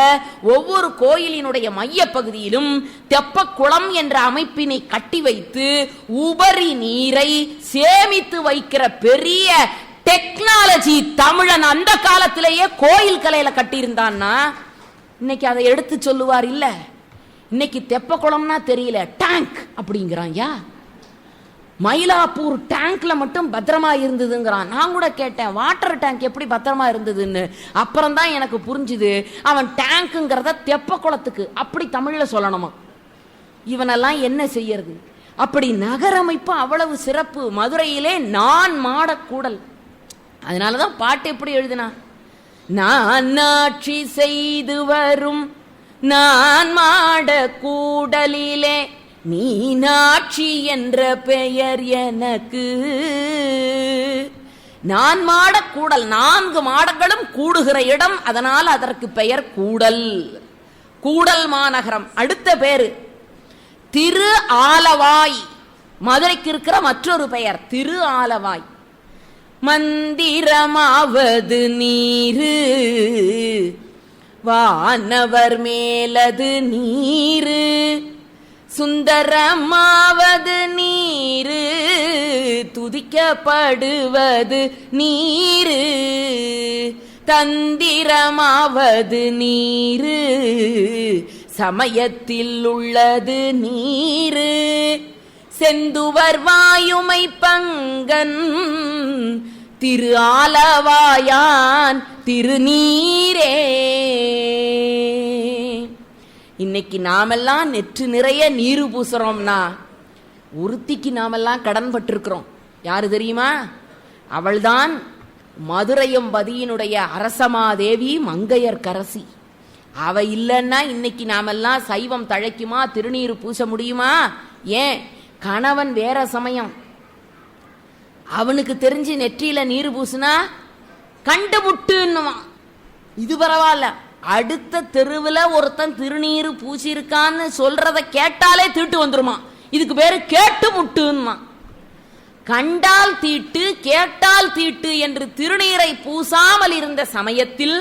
ஒவ்வொரு கோயிலினுடைய மைய பகுதியிலும் தெப்பக்குளம் என்ற அமைப்பினை கட்டி வைத்து உபரி நீரை சேமித்து வைக்கிற பெரிய டெக்னாலஜி தமிழன் அந்த காலத்திலேயே கோயில் கலையில கட்டியிருந்தான்னா இன்னைக்கு அதை எடுத்து சொல்லுவார் இல்ல? இன்னைக்கு தெப்பக்குளம்னா தெரியல, டேங்க் அப்படிங்கிறான். மயிலாப்பூர் டேங்க்ல மட்டும் பத்திரமா இருந்ததுங்கிறான். நான் கூட கேட்டேன், வாட்டர் டேங்க் எப்படி பத்திரமா இருந்ததுன்னு. அப்புறம் தான் எனக்கு புரிஞ்சுது, அவன் டேங்க்குங்கிறத தெப்ப குளத்துக்கு அப்படி தமிழ்ல சொல்லணுமா. இவனெல்லாம் என்ன செய்யறது? அப்படி நகரமைப்பு அவ்வளவு சிறப்பு. மதுரையிலே நான் மாடக்கூடல். அதனாலதான் பாட்டு எப்படி எழுதினா, நான் ஆட்சி செய்து வரும் நான் மாட கூடலிலே நீ நாட்சி என்ற பெயர் எனக்கு. நான் மாட கூடல், 4 மாடங்களும் கூடுகிற இடம், அதனால் அதற்கு பெயர் கூடல். கூடல் மாநகரம். அடுத்த பேரு திரு ஆலவாய். மதுரைக்கு இருக்கிற மற்றொரு பெயர் திரு ஆலவாய். மந்திரமாவது நீரு, வானவர் மேலது நீரு, சுந்தரமாவது நீரு, துதிக்கப்படுவது நீரு, தந்திரமாவது நீரு, சமயத்தில் உள்ளது நீரு, செந்துவர் வாயுமை பங்கன் திரு ஆலவாயான் திருநீரே. இன்னைக்கு நாமெல்லாம் நெற்று நிறைய நீரு பூசுறோம்னா ஒருத்திக்கு நாமெல்லாம் கடன் பட்டிருக்கிறோம். யாரு தெரியுமா? அவள்தான் மதுரையம்பதியினுடைய அரசமாதேவி மங்கையர்க்கரசி. அவ இல்லைன்னா இன்னைக்கு நாமெல்லாம் சைவம் தழைக்குமா? திருநீரு பூச முடியுமா? ஏன்? கணவன் வேற சமயம், அவனுக்கு தெரிஞ்சு நெற்றியில நீர் பூசுனா கண்டுமுட்டுன்னுவான். இது பரவாயில்ல, அடுத்த தெருவில் ஒருத்தன் திருநீரு பூசியிருக்கான்னு சொல்றத கேட்டாலே தீட்டு வந்துருமா. இதுக்கு பேரு கேட்டு முட்டுமா. கண்டால் தீட்டு கேட்டால் தீட்டு என்று திருநீரை பூசாமல் இருந்த சமயத்தில்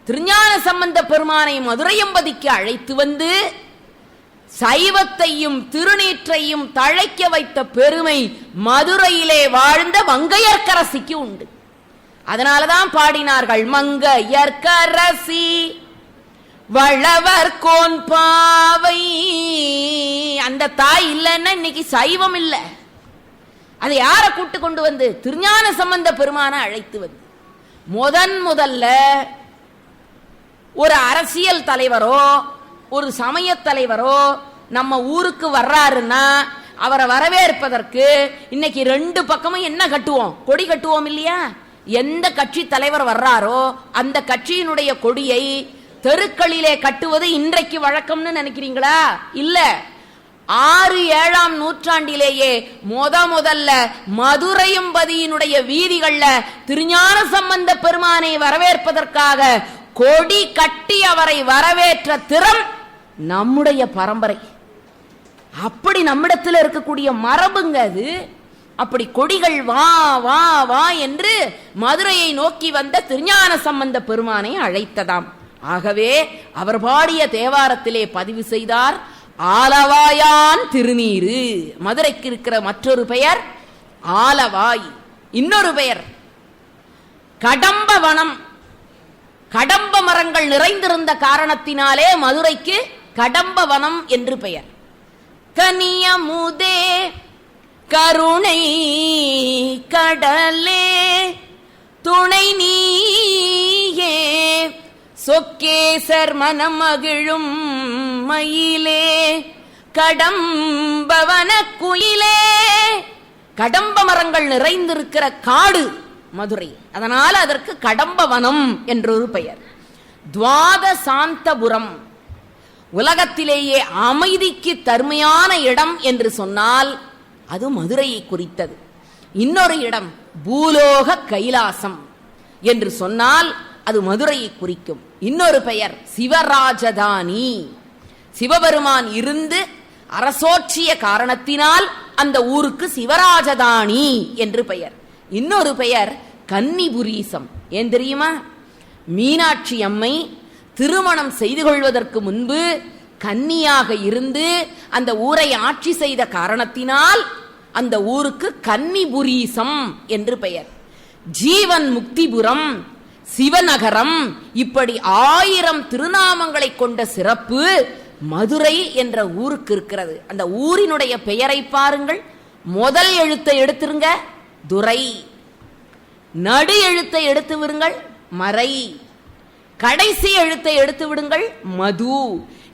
திருஞான சம்பந்த பெருமானை மதுரையம்பதிக்கு அழைத்து வந்து சைவத்தையும் திருநீற்றையும் தழைக்க வைத்த பெருமை மதுரையிலே வாழ்ந்த மங்கையர்க்கரசிக்கு உண்டு. அதனாலதான் பாடினார்கள் மங்கையர்க்கரசி வளவர் கோன் பாவை. அந்த தாய் இல்லைன்னா இன்னைக்கு சைவம் இல்லை. அதை யார கூட்டு கொண்டு வந்து? திருஞான சம்பந்த பெருமான அழைத்து வந்து முதல்ல ஒரு அரசியல் தலைவரோ ஒரு சமய தலைவரோ நம்ம ஊருக்கு வர்றாருன்னா அவரை வரவேற்பதற்கு இன்னைக்கு ரெண்டு பக்கமும் என்ன கட்டுவோம்? கொடி கட்டுவோம் இல்லையா? எந்த கட்சி தலைவர் வர்றாரோ அந்த கட்சியினுடைய கொடியை தெருக்களிலே கட்டுவது இன்றைக்கு வழக்கம்னு நினைக்கிறீங்களா? இல்ல, 6-7ஆம் நூற்றாண்டிலேயே முதல்ல மதுரையம்பதியினுடைய வீதிகள்ல திருஞான சம்பந்த பெருமானை வரவேற்பதற்காக கொடி கட்டி அவரை வரவேற்ற திறம் நம்முடைய பரம்பரை. அப்படி நம்மிடத்தில் இருக்கக்கூடிய மரபுங்க அது. அப்படி கொடிகள் வா வா வா என்று மதுரையை நோக்கி வந்த திருஞான சம்பந்த பெருமானை அழைத்ததாம். ஆகவே அவர் பாடிய தேவாரத்திலே பதிவு செய்தார் ஆலவாயான் திருநீரு. மதுரைக்கு இருக்கிற மற்றொரு பெயர் ஆலவாய், இன்னொரு பெயர் கடம்ப வனம். கடம்ப மரங்கள் நிறைந்திருந்த காரணத்தினாலே மதுரைக்கு கடம்ப வனம் என்று பெயர். கனியமுதே கருணை கடலே துணை நீயே சொக்கேசர் மனமகிழும் மயிலே கடம்பவன குயிலே. கடம்ப மரங்கள் நிறைந்திருக்கிற காடு மதுரை, அதனால அதற்கு கடம்பவனம் என்றொரு பெயர். துவாத சாந்தபுரம், உலகத்திலேயே அமைதிக்கு தர்மையான இடம் என்று சொன்னால் அது மதுரையை குறித்தது. இன்னொரு இடம் பூலோக கைலாசம் என்று சொன்னால் அது மதுரையை குறிக்கும். இன்னொரு பெயர் சிவராஜதானி. சிவபெருமான் இருந்து அரசோற்றிய காரணத்தினால் அந்த ஊருக்கு சிவராஜதானி என்று பெயர். இன்னொரு பெயர் கன்னிபுரீசம். ஏன் தெரியுமா? மீனாட்சி அம்மை திருமணம் செய்து கொள்வதற்கு முன்பு கன்னியாக இருந்து அந்த ஊரை ஆட்சி செய்த காரணத்தினால் அந்த ஊருக்கு கன்னிபுரீசம் என்று பெயர். ஜீவன் முக்திபுரம், சிவநகரம், இப்படி 1000 திருநாமங்களை கொண்ட சிறப்பு மதுரை என்ற ஊருக்கு இருக்கிறது. அந்த ஊரினுடைய பெயரை பாருங்கள். முதல் எழுத்தை எடுத்துருங்க துரை, நடு எழுத்தை எடுத்து விடுங்கள் மறை, கடைசி எழுத்தை எடுத்து விடுங்கள் மது.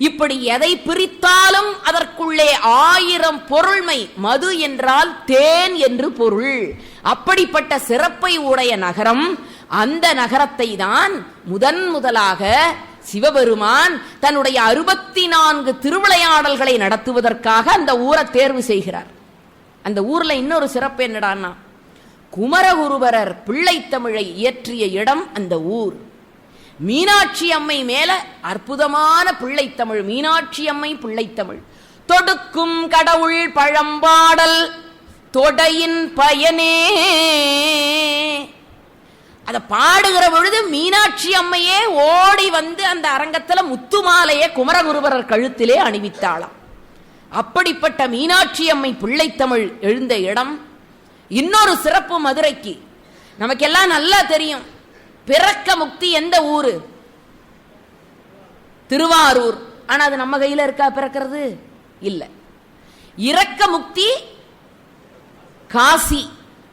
இப்படி எதை பிரித்தாலும் அதற்குள்ளே 1000 பொருள்மை. மது என்றால் தேன் என்று பொருள். அப்படிப்பட்ட சிறப்பை உடைய நகரம். அந்த நகரத்தை தான் முதலாக சிவபெருமான் தன்னுடைய 64 திருவிளையாடல்களை நடத்துவதற்காக அந்த ஊரை தேர்வு செய்கிறார். அந்த ஊர்ல இன்னொரு சிறப்பு என்னடான்னா, குமரகுருபரர் பிள்ளைத்தமிழை இயற்றிய இடம் அந்த ஊர். மீனாட்சி அம்மை மேல அற்புதமான பிள்ளைத்தமிழ். மீனாட்சி அம்மை பிள்ளைத்தமிழ். தொடுக்கும் கடவுள் பழம்பாடல் தொடையின் பயனே. அதை பாடுகிற பொழுது மீனாட்சி அம்மையே ஓடி வந்து அந்த அரங்கத்துல முத்துமாலையே குமரகுருபரர் கழுத்திலே அணிவித்தாளாம். அப்படிப்பட்ட மீனாட்சி அம்மை பிள்ளைத்தமிழ் எழுந்த இடம். இன்னொரு சிறப்பு மதுரைக்கு நமக்கெல்லாம் நல்லா தெரியும். பிறக்க முக்தி எந்த ஊரு? திருவாரூர். ஆனா அது நம்ம கையில இருக்கா பிறக்கிறது? இல்ல. இறக்க முக்தி காசி.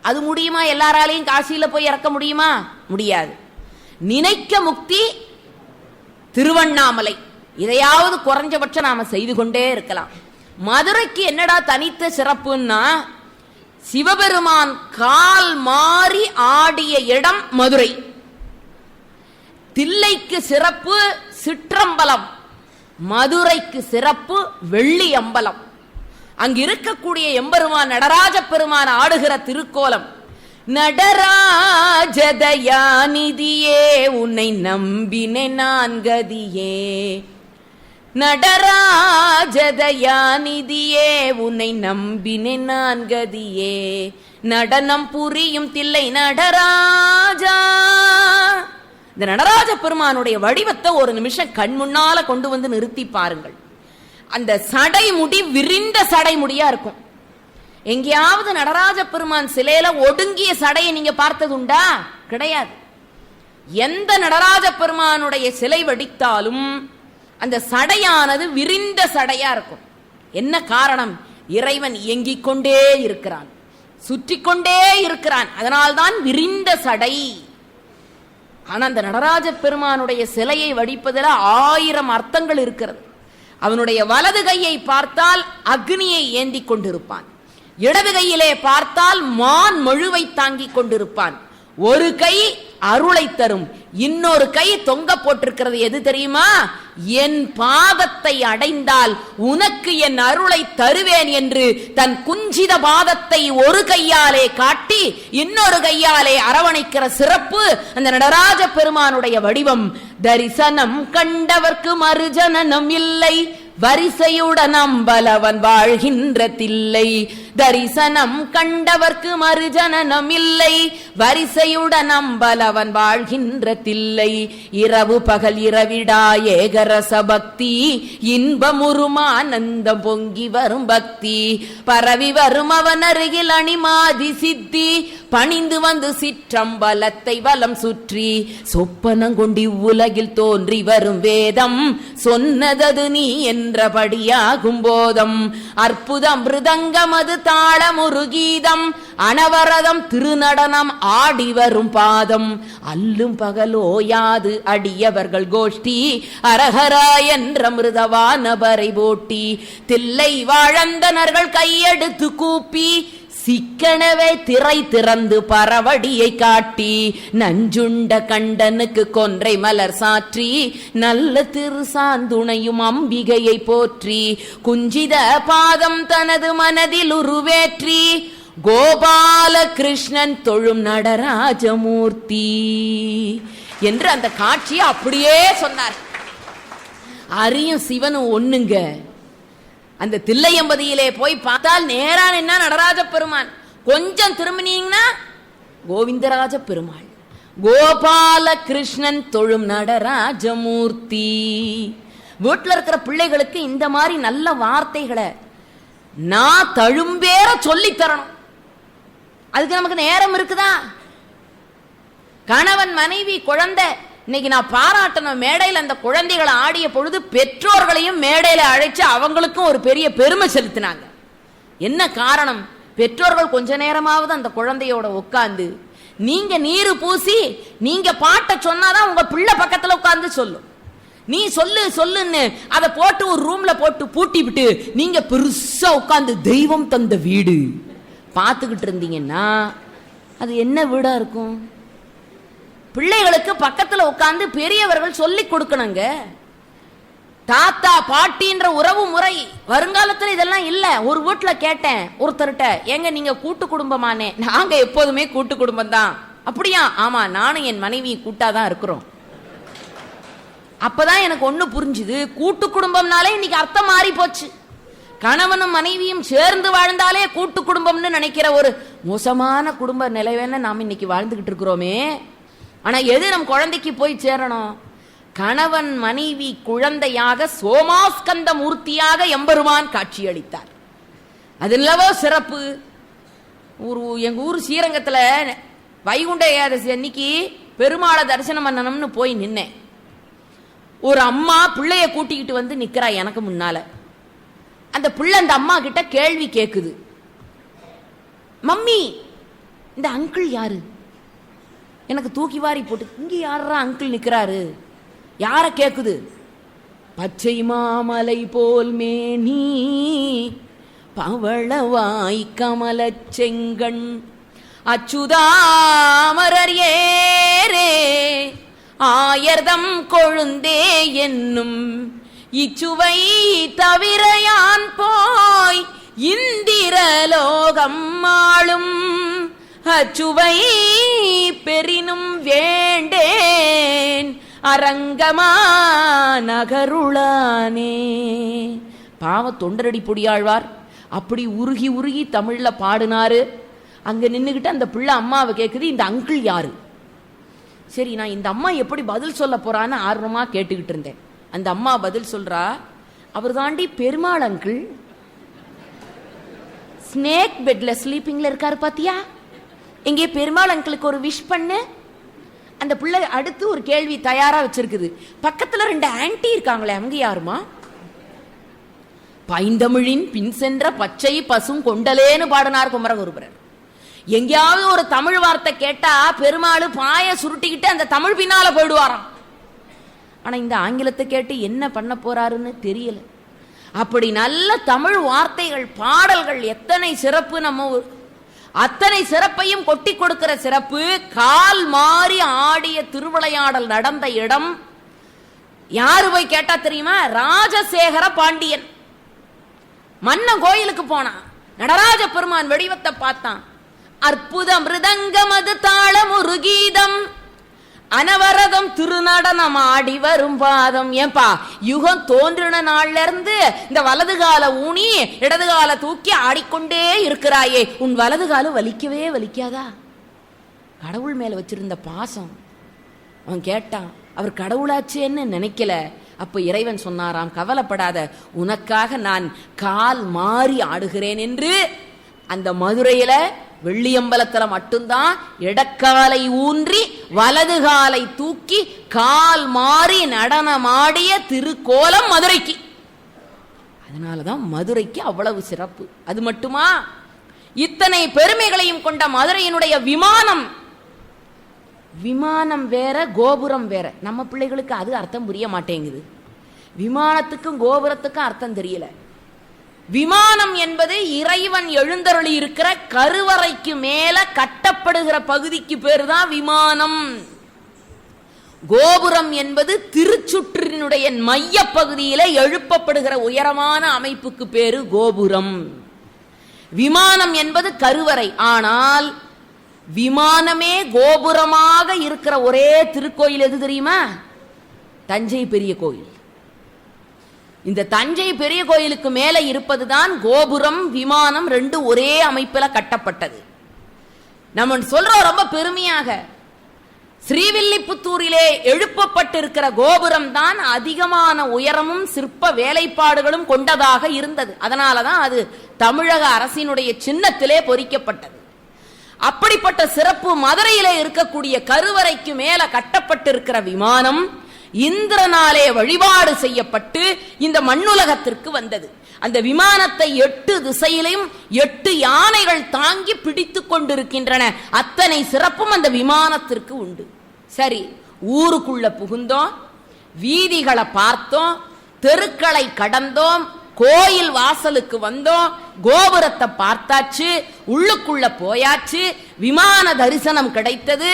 அது முடியுமா? எல்லாராலையும் காசியில போய் இறக்க முடியுமா? முடியாது. நினைக்க முக்தி திருவண்ணாமலை. இதையாவது குறைஞ்சபட்சம் நாம செய்து கொண்டே இருக்கலாம். மதுரைக்கு என்னடா தனித்த சிறப்புன்னா, சிவபெருமான் கால் மாறி ஆடிய இடம் மதுரை. தில்லைக்கு சிறப்பு சிற்றம்பலம், மதுரைக்கு சிறப்பு வெள்ளி அம்பலம். அங்கு இருக்கக்கூடிய எம்பெருமான் நடராஜ பெருமான் ஆடுகிற திருக்கோலம். நடராஜதயாநிதியே உன்னை நம்பினே நான் கதியே, நடராஜதயாநிதியே உன்னை நம்பினே நான் கதியே, நடனம் புரியும் தில்லை நடராஜா. இந்த நடராஜ பெருமானுடைய வடிவத்தை ஒரு நிமிஷம் கண் முன்னால கொண்டு வந்து நிறுத்தி பாருங்கள். அந்த சடைமுடி விரிந்த சடைமுடியா இருக்கும். எங்கேயாவது நடராஜ பெருமான் சிலையில ஒடுங்கிய சடையை நீங்க பார்த்தது உண்டா? கிடையாது. எந்த நடராஜ பெருமானுடைய சிலை வடித்தாலும் அந்த சடையானது விரிந்த சடையா இருக்கும். என்ன காரணம்? இறைவன் இயங்கிக் கொண்டே இருக்கிறான், சுற்றி கொண்டே இருக்கிறான், அதனால்தான் விரிந்த சடை. ஆனா அந்த நடராஜ பெருமானுடைய சிலையை வடிப்பதில் 1000 அர்த்தங்கள் இருக்கிறது. அவனுடைய வலது கையை பார்த்தால் அக்னியை ஏந்தி கொண்டிருப்பான், இடது கையிலே பார்த்தால் மான் மழுவை தாங்கிக் கொண்டிருப்பான். ஒரு கை அருளை தரும், இன்னொரு கை தொங்க போட்டிருக்கிறது. எது தெரியுமா? என் பாதத்தை அடைந்தால் உனக்கு என் அருளை தருவேன் என்று தன் குஞ்சித பாதத்தை ஒரு கையாலே காட்டி இன்னொரு கையாலே அரவணைக்கிற சிறப்பு அந்த நடராஜ பெருமானுடைய வடிவம். தரிசனம் கண்டவர்க்கு மறுஜனனம் இல்லை, வரிசையுடன் அம்பலவன் வாழ்கின்ற தில்லை. தரிசனம் கண்டவர்க்கு மறுஜனனம் இல்லை, வரிசையுடன் அம்பலவன் வாழ்கின்ற தில்லை. இரவு பகல் இரவிடா ஏகரச பக்தி, இன்பமுருமானந்தம் பொங்கி வரும் பக்தி. பரவி வரும் அவன் அருகில் அணிமாதி சித்தி, பணிந்து வந்து சிற்றம்பலத்தை வலம் சுற்றி. சொப்பனங்கொண்டி உலகில் தோன்றி வரும் வேதம், சொன்னதது நீ என்றபடியாகும் போதம். அற்புதம் மிருதங்கம் அது தாளமுரு கீதம், அனவரதம் திருநடனம் ஆடி வரும் பாதம். அல்லும் பகலோயாது அடியவர்கள் கோஷ்டி, அரஹரா என்ற மிருதவானபரை போட்டி. தில்லை வாழந்தனர்கள் கையெடுத்து கூப்பி, சிக்கனவே திரை திறந்து பரவடியை காட்டி. நஞ்சுண்ட கண்டனுக்கு கொன்றை மலர் சாற்றி, நல்ல திருசாந்துணையும் அம்பிகையை போற்றி. குஞ்சித பாதம் தனது மனதில் உருவேற்றி, கோபால கிருஷ்ணன் தொழும் நடராஜமூர்த்தி என்று அந்த காட்சியை அப்படியே சொன்னார். அரியும் சிவனும் ஒண்ணுங்க. அந்த தில்லையம்பதியிலே போய் பார்த்தால் நேரா என்ன நடராஜ பெருமான், கொஞ்சம் திரும்பினீங்கன்னா கோவிந்தராஜ பெருமாள். கோபால கிருஷ்ணன் தொழும் நடராஜமூர்த்தி. வீட்டில் இருக்கிற பிள்ளைகளுக்கு இந்த மாதிரி நல்ல வார்த்தைகளை நான் தழும்பேற சொல்லி தரணும். அதுக்கு நமக்கு நேரம் இருக்குதா? கணவன் மனைவி குழந்தை, இன்னைக்கு நான் பாராட்டணும், மேடையில் அந்த குழந்தைகளை ஆடிய பொழுது பெற்றோர்களையும் மேடையில அழைச்சு அவங்களுக்கும் ஒரு பெரிய பெருமை செலுத்தினாங்க. என்ன காரணம்? பெற்றோர்கள் கொஞ்ச நேரமாவது அந்த குழந்தையோட உட்கார்ந்து, நீங்க நீரு பூசி நீங்க பாட்ட சொன்னாதான் உங்க பிள்ளை பக்கத்துல உட்கார்ந்து சொல்லும். நீ சொல்லு சொல்லுன்னு அதை போட்டு ஒரு ரூம்ல போட்டு பூட்டி விட்டு நீங்க பெருசா உட்கார்ந்து தெய்வம் தந்த வீடு பார்த்துக்கிட்டு இருந்தீங்கன்னா அது என்ன வீடா இருக்கும்? பிள்ளைகளுக்கு பக்கத்துல உட்கார்ந்து பெரியவர்கள் சொல்லி கொடுக்கணுங்க. தாத்தா பாட்டின்ற உறவு முறை வருங்காலத்துல இதெல்லாம் இல்ல. ஒரு வீட்டுல கேட்டேன் ஒருத்தர்கிட்ட, ஏங்க நீங்க கூட்டு குடும்பமானே? நாங்க எப்போதுமே கூட்டு குடும்பம் தான். அப்படியா? ஆமா, நானும் என் மனைவி கூட்டாதான் இருக்கிறோம். அப்பதான் எனக்கு ஒண்ணு புரிஞ்சுது, கூட்டு குடும்பம்னாலே இன்னைக்கு அர்த்தம் மாறி போச்சு. கணவனும் மனைவியும் சேர்ந்து வாழ்ந்தாலே கூட்டு குடும்பம்னு நினைக்கிற ஒரு மோசமான குடும்ப நிலைவேன நாம் இன்னைக்கு வாழ்ந்துகிட்டு இருக்கிறோமே. ஆனா எது நம் குழந்தைக்கு போய் சேரணும்? கணவன் மனைவி குழந்தையாக சோமாஸ்கந்த மூர்த்தியாக எம்பெருமான் காட்சியளித்தார். அது இல்லவோ சிறப்பு. எங்க ஊர் ஸ்ரீரங்கத்துல வைகுண்ட ஏகாதசி அன்னைக்கு பெருமாளை தரிசனம் பண்ணணும்னு போய் நின்னேன். ஒரு அம்மா பிள்ளைய கூட்டிக்கிட்டு வந்து நிக்கிறா எனக்கு முன்னால. அந்த பிள்ளை அந்த அம்மா கிட்ட கேள்வி கேக்குது, மம்மி இந்த அங்கிள் யாரு? எனக்கு தூக்கி வாரி போட்டு, இங்க யாரா அங்கிள் நிக்கிறாரு? யார கேக்குது? பச்சை மாமலை போல் மேனி, பவளவாய் கமல செங்கண், அச்சுதாமரர் ஏரே ஆயர்தம் கொழுந்தே என்னும் இச்சுவை தவிர யான் போய் இந்திரலோகம் ஆளும் அச்சுவை பெரினும் வேண்டேன் அரங்கமா நகருளானே. பாவ தொண்டரடி பொடியாழ்வார் அப்படி உருகி உருகி தமிழ்ல பாடினாரு. அங்க நின்னுகிட்டு அந்த பிள்ளை அம்மாவை கேக்குது, இந்த அங்கிள் யாரு? சரி, நான் இந்த அம்மா எப்படி பதில் சொல்ல போறான்னு ஆர்வமா கேட்டுக்கிட்டு இருந்தேன். அந்த அம்மா பதில் சொல்றா, அவர் தாண்டி பெருமாள் அங்கிள், ஸ்னேக் பெட்ல ஸ்லீப்பிங்ல இருக்காரு பாத்தியா? இங்கே பெருமாள் அங்கிளுக்கு ஒரு விஷ் பண்ணு. அந்த பிள்ளை அடுத்து ஒரு கேள்வி தயாரா வச்சிருக்குது. பக்கத்துல 2 ஆன்டி இருக்காங்களே, அவங்க யாருமா? பைந்தமிழின் பின் சென்ற பச்சை பசும் கொண்டலேன்னு பாடினார் குமரகுருபரர். எங்கேயாவது ஒரு தமிழ் வார்த்தை கேட்டா பெருமாள் பாய சுருட்டிக்கிட்டு அந்த தமிழ் பின்னால போயிடுவாராம். ஆனா இந்த ஆங்கிலத்தை கேட்டு என்ன பண்ண போறாருன்னு தெரியல. அப்படி நல்ல தமிழ் வார்த்தைகள், பாடல்கள் எத்தனை சிறப்பு! நம்ம அத்தனை சிறப்பையும் கொட்டி கொடுக்கிற சிறப்பு. கால் மாறி ஆடிய திருவிளையாடல் நடந்த இடம் யாரு போய் கேட்டா தெரியுமா? ராஜசேகர பாண்டியன். மன்னன் கோயிலுக்கு போனான், நடராஜ பெருமான் வடிவத்தை பார்த்தான். அற்புத மிருதங்கம் அது தாளம் ஒரு கீதம், அனவரதம் திருநடனம் ஆடி வரும் பாதம். ஏன்பா, யுகம் தோன்றின நாள்ல இருந்து இந்த வலது கால ஊனி இடது கால தூக்கி ஆடிக்கொண்டே இருக்கிறாயே, உன் வலது கால வலிக்கவே வலிக்காதா? கடவுள் மேல வச்சிருந்த பாசம். அவன் கேட்டான், அவர் கடவுளாச்சேன்னு நினைக்கல. அப்ப இறைவன் சொன்னாராம், கவலைப்படாத, உனக்காக நான் கால் மாறி ஆடுகிறேன் என்று. அந்த மதுரையில வெள்ளியம்பலத்துல மட்டும்தான் இடக்காலை ஊன்றி வலது காலை தூக்கி கால் மாறி நடனமாடிய திருக்கோலம் மதுரைக்கு. அதனாலதான் மதுரைக்கு அவ்வளவு சிறப்பு. அது மட்டுமா, இத்தனை பெருமைகளையும் கொண்ட மதுரையினுடைய விமானம், விமானம் வேற கோபுரம் வேற. நம்ம பிள்ளைகளுக்கு அது அர்த்தம் புரிய மாட்டேங்குது. விமானத்துக்கும் கோபுரத்துக்கும் அர்த்தம் தெரியல. விமானம் என்பது இறைவன் எழுந்தருளி இருக்கிற கருவறைக்கு மேல கட்டப்படுகிற பகுதிக்கு பேரு தான் விமானம். கோபுரம் என்பது திருச்சுற்றினுடைய மைய பகுதியில எழுப்பப்படுகிற உயரமான அமைப்புக்கு பேரு கோபுரம். விமானம் என்பது கருவறை. ஆனால் விமானமே கோபுரமாக இருக்கிற ஒரே திருக்கோயில் எது தெரியுமா? தஞ்சை பெரிய கோயில். இந்த தஞ்சை பெரிய கோயிலுக்கு மேல இருப்பதுதான் கோபுரம், விமானம் ரெண்டு ஒரே அமைப்பில கட்டப்பட்டது. நம்ம சொல்றோம் ரொம்ப பெருமையாக, ஸ்ரீவில்லிபுத்தூரிலே எழுப்பப்பட்டிருக்கிற கோபுரம் தான் அதிகமான உயரமும் சிற்ப வேலைப்பாடுகளும் கொண்டதாக இருந்தது. அதனாலதான் அது தமிழக அரசினுடைய சின்னத்திலே பொறிக்கப்பட்டது. அப்படிப்பட்ட சிறப்பு மதுரையிலே இருக்கக்கூடிய கருவறைக்கு மேல கட்டப்பட்டிருக்கிற விமானம் இந்திரனாலே வழிபாடு செய்யப்பட்டு இந்த மண்ணுலகத்திற்கு வந்தது. அந்த விமானத்தை 8 திசையிலும் 8 யானைகள் தாங்கி பிடித்துக் கொண்டிருக்கின்றன. அத்தனை சிறப்பும் அந்த விமானத்திற்கு உண்டு. சரி, ஊருக்குள்ள புகுந்தோம், வீதிகளை பார்த்தோம், தெருக்களை கடந்தோம், கோயில் வாசலுக்கு வந்தோம், கோபுரத்தை பார்த்தாச்சு, உள்ளுக்குள்ள போயாச்சு, விமான தரிசனம் கிடைத்தது.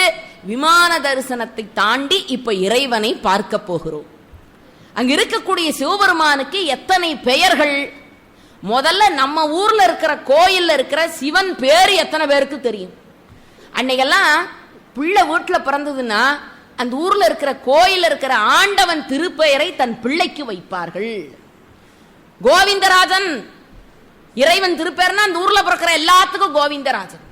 விமான தரிசனத்தை தாண்டி இப்ப இறைவனை பார்க்க போகிறோம். அங்க இருக்கக்கூடிய சிவபெருமானுக்கு எத்தனை பெயர்கள்! முதல்ல நம்ம ஊர்ல இருக்கிற கோயில்ல இருக்கிற சிவன் பேரு எத்தனை பேருக்கு தெரியும்? அன்னைக்கெல்லாம் பிள்ளை வீட்டுல பிறந்ததுன்னா அந்த ஊர்ல இருக்கிற கோயில்ல இருக்கிற ஆண்டவன் திருப்பெயரை தன் பிள்ளைக்கு வைப்பார்கள். கோவிந்தராஜன் இறைவன் திருப்பெயர்னா அந்த ஊர்ல பிறக்கிற எல்லாத்துக்கும் கோவிந்தராஜன்.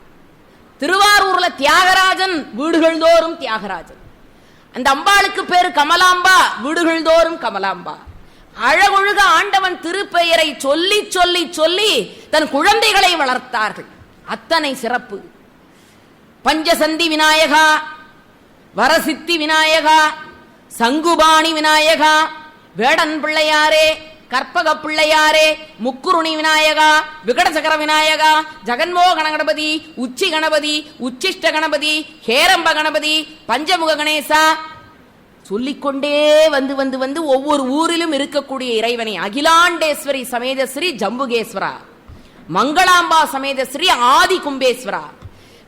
திருவாரூர்ல தியாகராஜன், வீடுகள் தோறும் தியாகராஜன். அந்த அம்பாளுக்கு பேரு கமலாம்பா, வீடுகள் தோறும் கமலாம்பா. அழகொழுக ஆண்டவன் திருப்பெயரை சொல்லி சொல்லி சொல்லி தன் குழந்தைகளை வளர்த்தார்கள். அத்தனை சிறப்பு. பஞ்சசந்தி விநாயகா, வரசித்தி விநாயகா, சங்குபாணி விநாயகா, வேடன் பிள்ளையாரே, கற்பக பிள்ளையாரே, முக்குருணி விநாயகா, விகடசகர விநாயகா, ஜெகன்மோகன கணபதி, உச்சி கணபதி, உச்சிஷ்ட கணபதி, ஹேரம்ப கணபதி, பஞ்சமுக கணேசா, சொல்லிக்கொண்டே வந்து வந்து வந்து ஒவ்வொரு ஊரிலும் இருக்கக்கூடிய இறைவனை அகிலாண்டேஸ்வரி சமேத ஸ்ரீ ஜம்புகேஸ்வரா, மங்களாம்பா சமேத ஸ்ரீ ஆதி கும்பேஸ்வரா,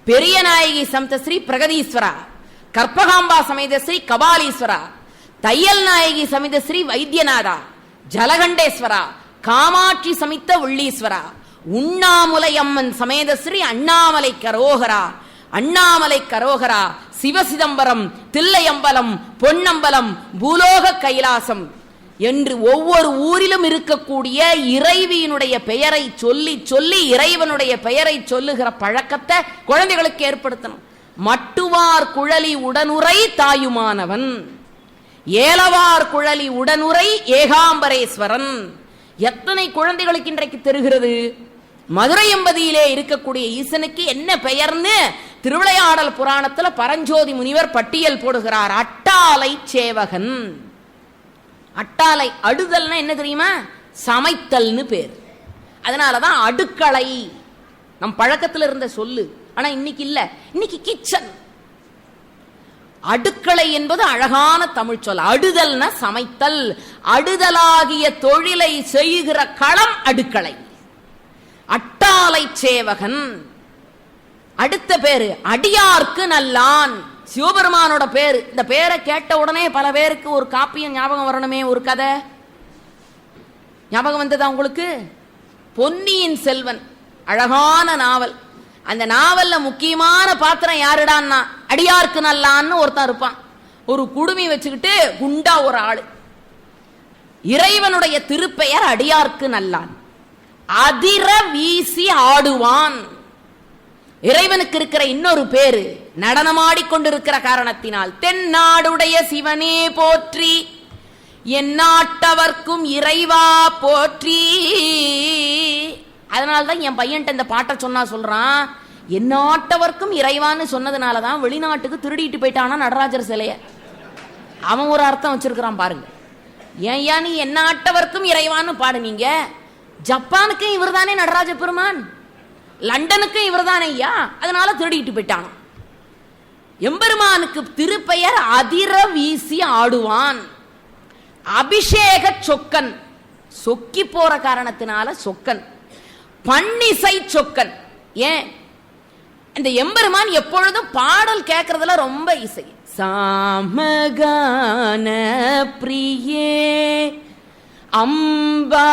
பெரிய நாயகி சமேத ஸ்ரீ பிரகதீஸ்வரா, கற்பகாம்பா சமேத ஸ்ரீ கபாலீஸ்வரா, தையல் நாயகி சமேத ஸ்ரீ வைத்தியநாதா, ஜலகண்டேஸ்வரா, காமாட்சி சமித்த உள்ளீஸ்வரா, உண்ணாமுலை அம்மன் சமேத ஸ்ரீ அண்ணாமலை கரோகரா, அண்ணாமலை கரோகரா, சிவசிதம்பரம், தில்லையம்பலம், பொன்னம்பலம், பூலோக கைலாசம் என்று ஒவ்வொரு ஊரிலும் இருக்கக்கூடிய இறைவியினுடைய பெயரை சொல்லி சொல்லி இறைவனுடைய பெயரை சொல்லுகிற பழக்கத்தை குழந்தைகளுக்கு ஏற்படுத்தணும். மட்டுவார் குழலி உடனுரை தாயுமானவன், ஏலவார் குழலி உடனுரை ஏகாம்பரேஸ்வரன். எத்தனை குழந்தைகளுக்கு இன்றைக்கு தெரிகிறது? மதுரை எம்பதியிலே இருக்கக்கூடிய ஈசனுக்கு என்ன பெயர்னு திருவிளையாடல் புராணத்துல பரஞ்சோதி முனிவர் பட்டியல் போடுகிறார். அட்டாலை சேவகன். அட்டாலை அடுதல்னா என்ன தெரியுமா? சமைத்தல்னு பேர். அதனாலதான் அடுக்களை நம் பழக்கத்தில் இருந்த சொல்லு. ஆனா இன்னைக்கு இல்ல, இன்னைக்கு கிச்சன். அடுக்களை என்பது அழகான தமிழ் சொல். அடுதல்னா சமைத்தல். அடுதலாகிய தொழிலை செய்கிற களம் அடுக்களை. அட்டாலை சேவகன். அடுத்த பேரு அடியார்க்கு நல்லான். சிவபெருமானோட பேரு. இந்த பேரை கேட்ட உடனே பல பேருக்கு ஒரு காப்பியம் ஞாபகம் வரணுமே. ஒரு கதை ஞாபகம் வந்ததா உங்களுக்கு? பொன்னியின் செல்வன் அழகான நாவல். அந்த நாவல்ல முக்கியமான பாத்திரம் யாருடான்னா அடியார்க்கு நல்லான்னு ஒருத்தன் இருப்பான். ஒரு குடுமி வச்சுக்கிட்டு குண்டா ஒரு ஆளு. இறைவனுடைய திருப்பெயர் அடியார்க்கு நல்லான். அதிர வீசி ஆடுவான். இறைவனுக்கு இருக்கிற இன்னொரு பேரு நடனமாடிக்கொண்டிருக்கிற காரணத்தினால் தென்னாடுடைய சிவனே போற்றி, எந்நாட்டவர்க்கும் இறைவா போற்றி. அதனால்தான் என் பையன்ட்ட இந்த பாட்டை சொன்னா சொல்றான், எந்நாட்டவர்க்கும் இறைவான்னு சொன்னதுனாலதான் வெளிநாட்டுக்கு திருடிட்டு போயிட்டானா நடராஜர் சிலைய. அவன் ஒரு அர்த்தம் வச்சிருக்கிறான் பாருங்க. ஏன் நீ எந்நாட்டவர்க்கும் இறைவான்னு பாடுனீங்க? ஜப்பானுக்கு இவர் தானே நடராஜ பெருமான், லண்டனுக்கு இவர் தானே ஐயா, அதனால திருடிட்டு போயிட்டான். எம்பெருமானுக்கு திருப்பெயர் அதிர வீசி ஆடுவான். அபிஷேக சொக்கன், சொக்கி போற காரணத்தினால சொக்கன். பன்னிசை சொக்கன். ஏன் இந்த எம்பெருமான் எப்பொழுதும் பாடல் கேட்கறதுல ரொம்ப இசை. சாமகான பிரியே அம்பா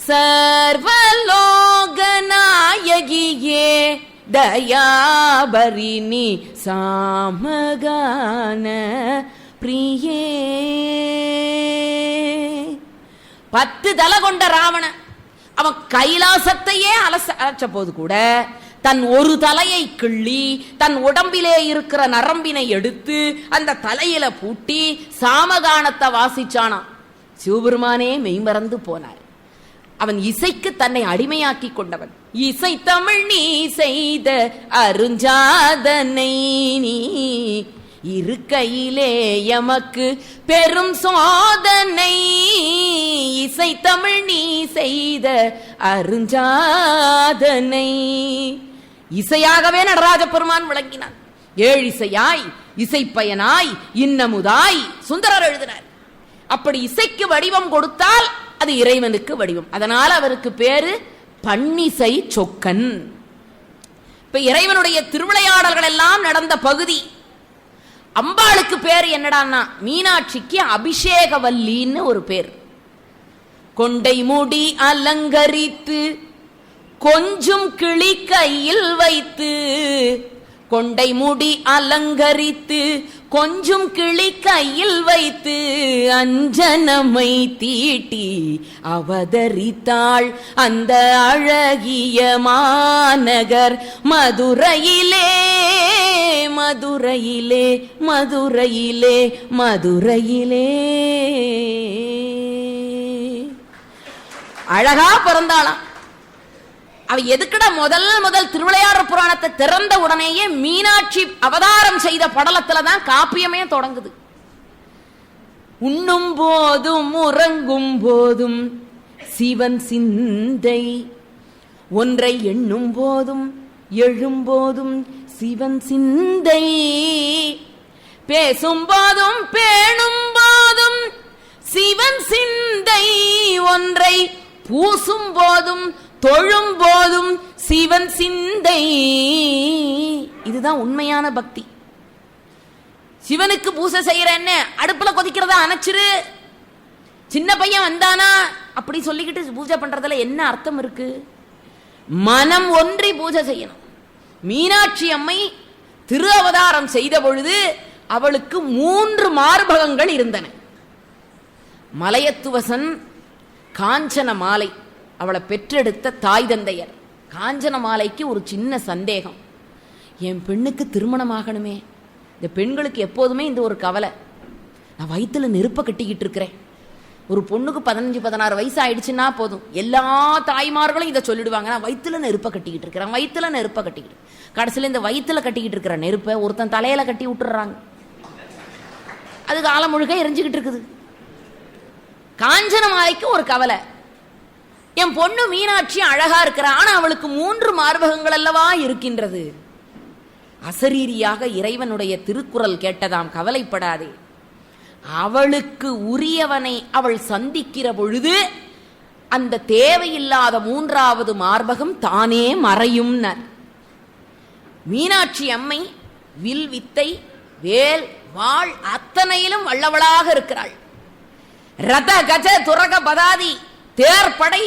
சர்வலோகநாயகியே தயாபரிணி சாமகான பிரியே. 10 தலை கொண்ட ராவணன் அவன் கைலாசத்தையே அலச்ச போது கூட தன் ஒரு தலையை கிள்ளி தன் உடம்பிலே இருக்கிற நரம்பினை எடுத்து அந்த தலையில பூட்டி சாமகானத்தை வாசிச்சானான். சிவபெருமானே மெய்மறந்து போனார். அவன் இசைக்கு தன்னை அடிமையாக்கி கொண்டவன். இசை தமிழ் நீ செய்த அருஞ்சாதனை நீ இருக்கையிலே எமக்கு பெரும் சோதனை. இசை தமிழ் நீ செய்த அருஞ்சாதனை. இசையாகவே நடராஜ பெருமான் விளங்கினான். 7 இசையாய், இசைப்பயனாய், இன்னமுதாய் சுந்தரர் எழுதினார். அப்படி இசைக்கு வடிவம் கொடுத்தால் அது இறைவனுக்கு வடிவம். அதனால அவருக்கு பேரு பன்னிசை சொக்கன். இப்ப இறைவனுடைய திருவிளையாடல்கள் எல்லாம் நடந்த பகுதி. அம்பாளுக்கு பேர் என்னடான்னா மீனாட்சிக்கு அபிஷேகவல்லின்னு ஒரு பேர். கொண்டை மூடி அலங்கரித்து கொஞ்சம் கிளி கையில் வைத்து, கொண்டை மூடி அலங்கரித்து கொஞ்சம் கிளி கையில் வைத்து அஞ்சனமை தீட்டி அவதரித்தாள் அந்த அழகிய மாநகர் மதுரையிலே மதுரையிலே மதுரையிலே மதுரையிலே. அழகா பிறந்தாளாம். அவ எதுக்குட முதல் திருவிளையாடல் புராணத்தை திறந்த உடனேயே மீனாட்சி அவதாரம் செய்த படலத்துலதான் காப்பியமே தொடங்குது. உண்ணும் போதும் உறங்கும் போதும் சிவன் சிந்தை, ஒன்றை எண்ணும் போதும் எழும்போதும் சிவன் சிந்தை, பேசும் போதும் பேணும் போதும் சிவன் சிந்தை, ஒன்றை பூசும் போதும் தொழும் போதும் சிவன் சிந்தை. இதுதான் உண்மையான பக்தி. சிவனுக்கு பூசை செய்யறேன்னு அடுப்புல கொதிக்கிறதா அணைச்சிரு, சின்ன பையன் வந்தானா அப்படி சொல்லிக்கிட்டு பூஜை பண்றதுல என்ன அர்த்தம் இருக்கு? மனம் ஒன்றி பூஜை செய்யணும். மீனாட்சி அம்மை திரு அவதாரம் செய்த பொழுது அவளுக்கு 3 மார்பகங்கள் இருந்தன. மலையத்துவசன், காஞ்சன மாலை அவளை பெற்றெடுத்த தாய் தந்தையர். காஞ்சன மாலைக்கு ஒரு சின்ன சந்தேகம், என் பெண்ணுக்கு திருமணம் ஆகணுமே. இந்த பெண்களுக்கு எப்போதுமே இந்த ஒரு கவலை, நான் வயிற்றுல நெருப்ப கட்டிக்கிட்டு இருக்கிறேன், ஒரு பொண்ணுக்கு 15-16 வயசு ஆயிடுச்சுன்னா போதும், எல்லா தாய்மார்களும் இதை சொல்லிடுவாங்க, நான் வயிற்றுல நெருப்பை கட்டிக்கிட்டு இருக்கிறேன், வயிற்றுல நெருப்பை கட்டிக்கிட்டு. கடைசியில் இந்த வயிற்றுல கட்டிக்கிட்டு இருக்கிற நெருப்பை ஒருத்தன் தலையில கட்டி விட்டுறாங்க, அது காலம் முழுக்க எரிஞ்சுக்கிட்டு இருக்குது. காஞ்சன மாலைக்கு ஒரு கவலை, என் பொண்ணு மீனாட்சி அழகா இருக்கிறா, ஆனா அவளுக்கு 3 மார்பகங்கள் அல்லவா இருக்கின்றது. அசரீரியாக இறைவனுடைய திருக்குறள் கேட்டதாம், கவலைப்படாதே, அவளுக்கு உரியவனை அவள் சந்திக்கிற பொழுது அந்த தேவையில்லாத 3வது மார்பகம் தானே மறையும். மீனாட்சி அம்மை வில் வித்தை, வேல், வாழ் அத்தனையிலும் வல்லவளாக இருக்கிறாள். ரத கஜ துரக பதாதி தேர்படை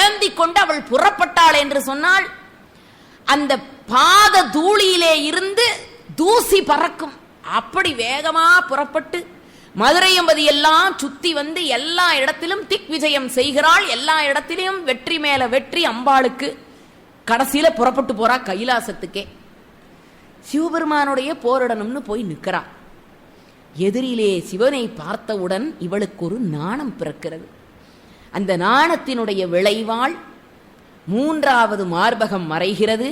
ஏந்தி கொண்டு அவள் புறப்பட்டாள் என்று சொன்னால், அந்த பாத தூளியிலே இருந்து தூசி பறக்கும், அப்படி வேகமா புறப்பட்டு மதுரையம்பதி எல்லாம் சுத்தி வந்து எல்லா இடத்திலும் திக் விஜயம் செய்கிறாள். எல்லா இடத்திலும் வெற்றி மேல வெற்றி அம்பாளுக்கு. கடைசியில புறப்பட்டு போறா கைலாசத்துக்கே. சிவபெருமானுடைய போரிடணும்னு போய் நிற்கிறா. எதிரிலே சிவனை பார்த்தவுடன் இவளுக்கு ஒரு நாணம் பிறக்கிறது. அந்த நாணத்தினுடைய விளைவால் 3வது மார்பகம் மறைகிறது.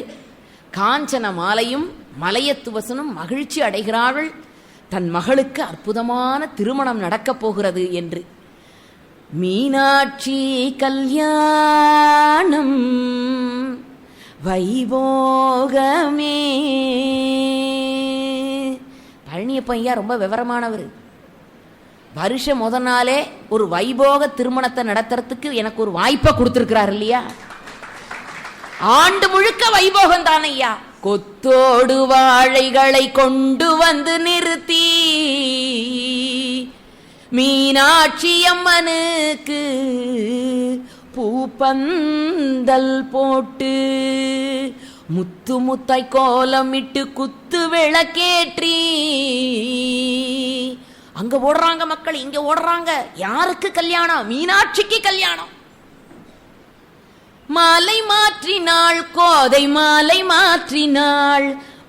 காஞ்சன மாலையும் மலையத்துவசனும் மகிழ்ச்சி அடைகிறார்கள், தன் மகளுக்கு அற்புதமான திருமணம் நடக்கப் போகிறது என்று. மீனாட்சி கல்யாணம் வைபோகமே. பழனியப்பன் ஐயா ரொம்ப விவரமானவர். வருஷம் முதல் நாளே ஒரு வைபோக திருமணத்தை நடத்துறதுக்கு எனக்கு ஒரு வாய்ப்பை கொடுத்திருக்கிறார் இல்லையா. ஆண்டு முழுக்க வைபோகம் தான் ஐயா. கொத்தோடு வாழைகளை கொண்டு வந்து நிறுத்தி மீனாட்சி அம்மனுக்கு பூப்பந்தல் போட்டு முத்து முத்தாய் கோலமிட்டு குத்து விளக்கேற்றி அங்க ஓடுறாங்க மக்கள், இங்க ஓடுறாங்க. யாருக்கு கல்யாணம்? மீனாட்சிக்கு கல்யாணம். மாலை மாற்றினாள் கோதை, மாலை மாற்றினாள்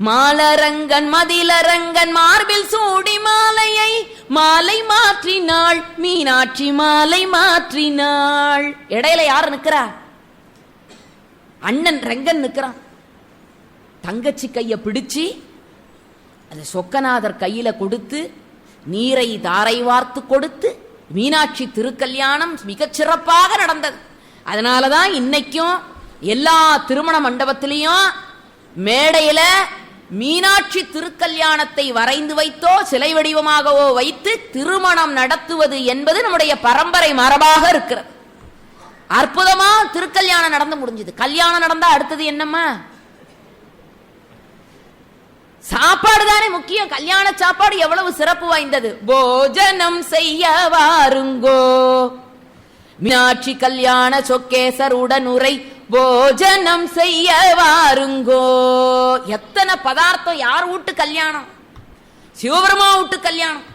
மாலரங்கன் மதிலரங்கன் மார்பில் சூடி மாலையை மாலை மாற்றினாள் மீனாட்சி மாலை மாற்றினாள். இடையில யாரு நிக்கிறா? அண்ணன் ரங்கன் நிக்கிறான். தங்கச்சி கைய பிடிச்சி அது சொக்கநாதர் கையில கொடுத்து நீரை தாரை வார்த்து கொடுத்து மீனாட்சி திருக்கல்யாணம் மிகச் சிறப்பாக நடந்தது. அதனாலதான் இன்னைக்கும் எல்லா திருமண மண்டபத்திலையும் மேடையில மீனாட்சி திருக்கல்யாணத்தை வரைந்து வைத்தோ சிலை வடிவமாகவோ வைத்து திருமணம் நடத்துவது என்பது நம்முடைய பரம்பரை மரபாக இருக்கிறது. அற்புதமா திருக்கல்யாணம் நடந்து முடிஞ்சது. கல்யாணம் நடந்தா அடுத்தது என்னம்மா? சாப்பாடு தானே முக்கியம். கல்யாண சாப்பாடு எவ்வளவு சிறப்பு வாய்ந்தது. போஜனம் செய்ய வாருங்கோ மீனாட்சி கல்யாண சொக்கேசர் உடனுரை போஜனம் செய்ய வாருங்கோ. எத்தனை பதார்த்தம்! யார் வீட்டு கல்யாணம்? சிவபெருமா வீட்டு கல்யாணம்,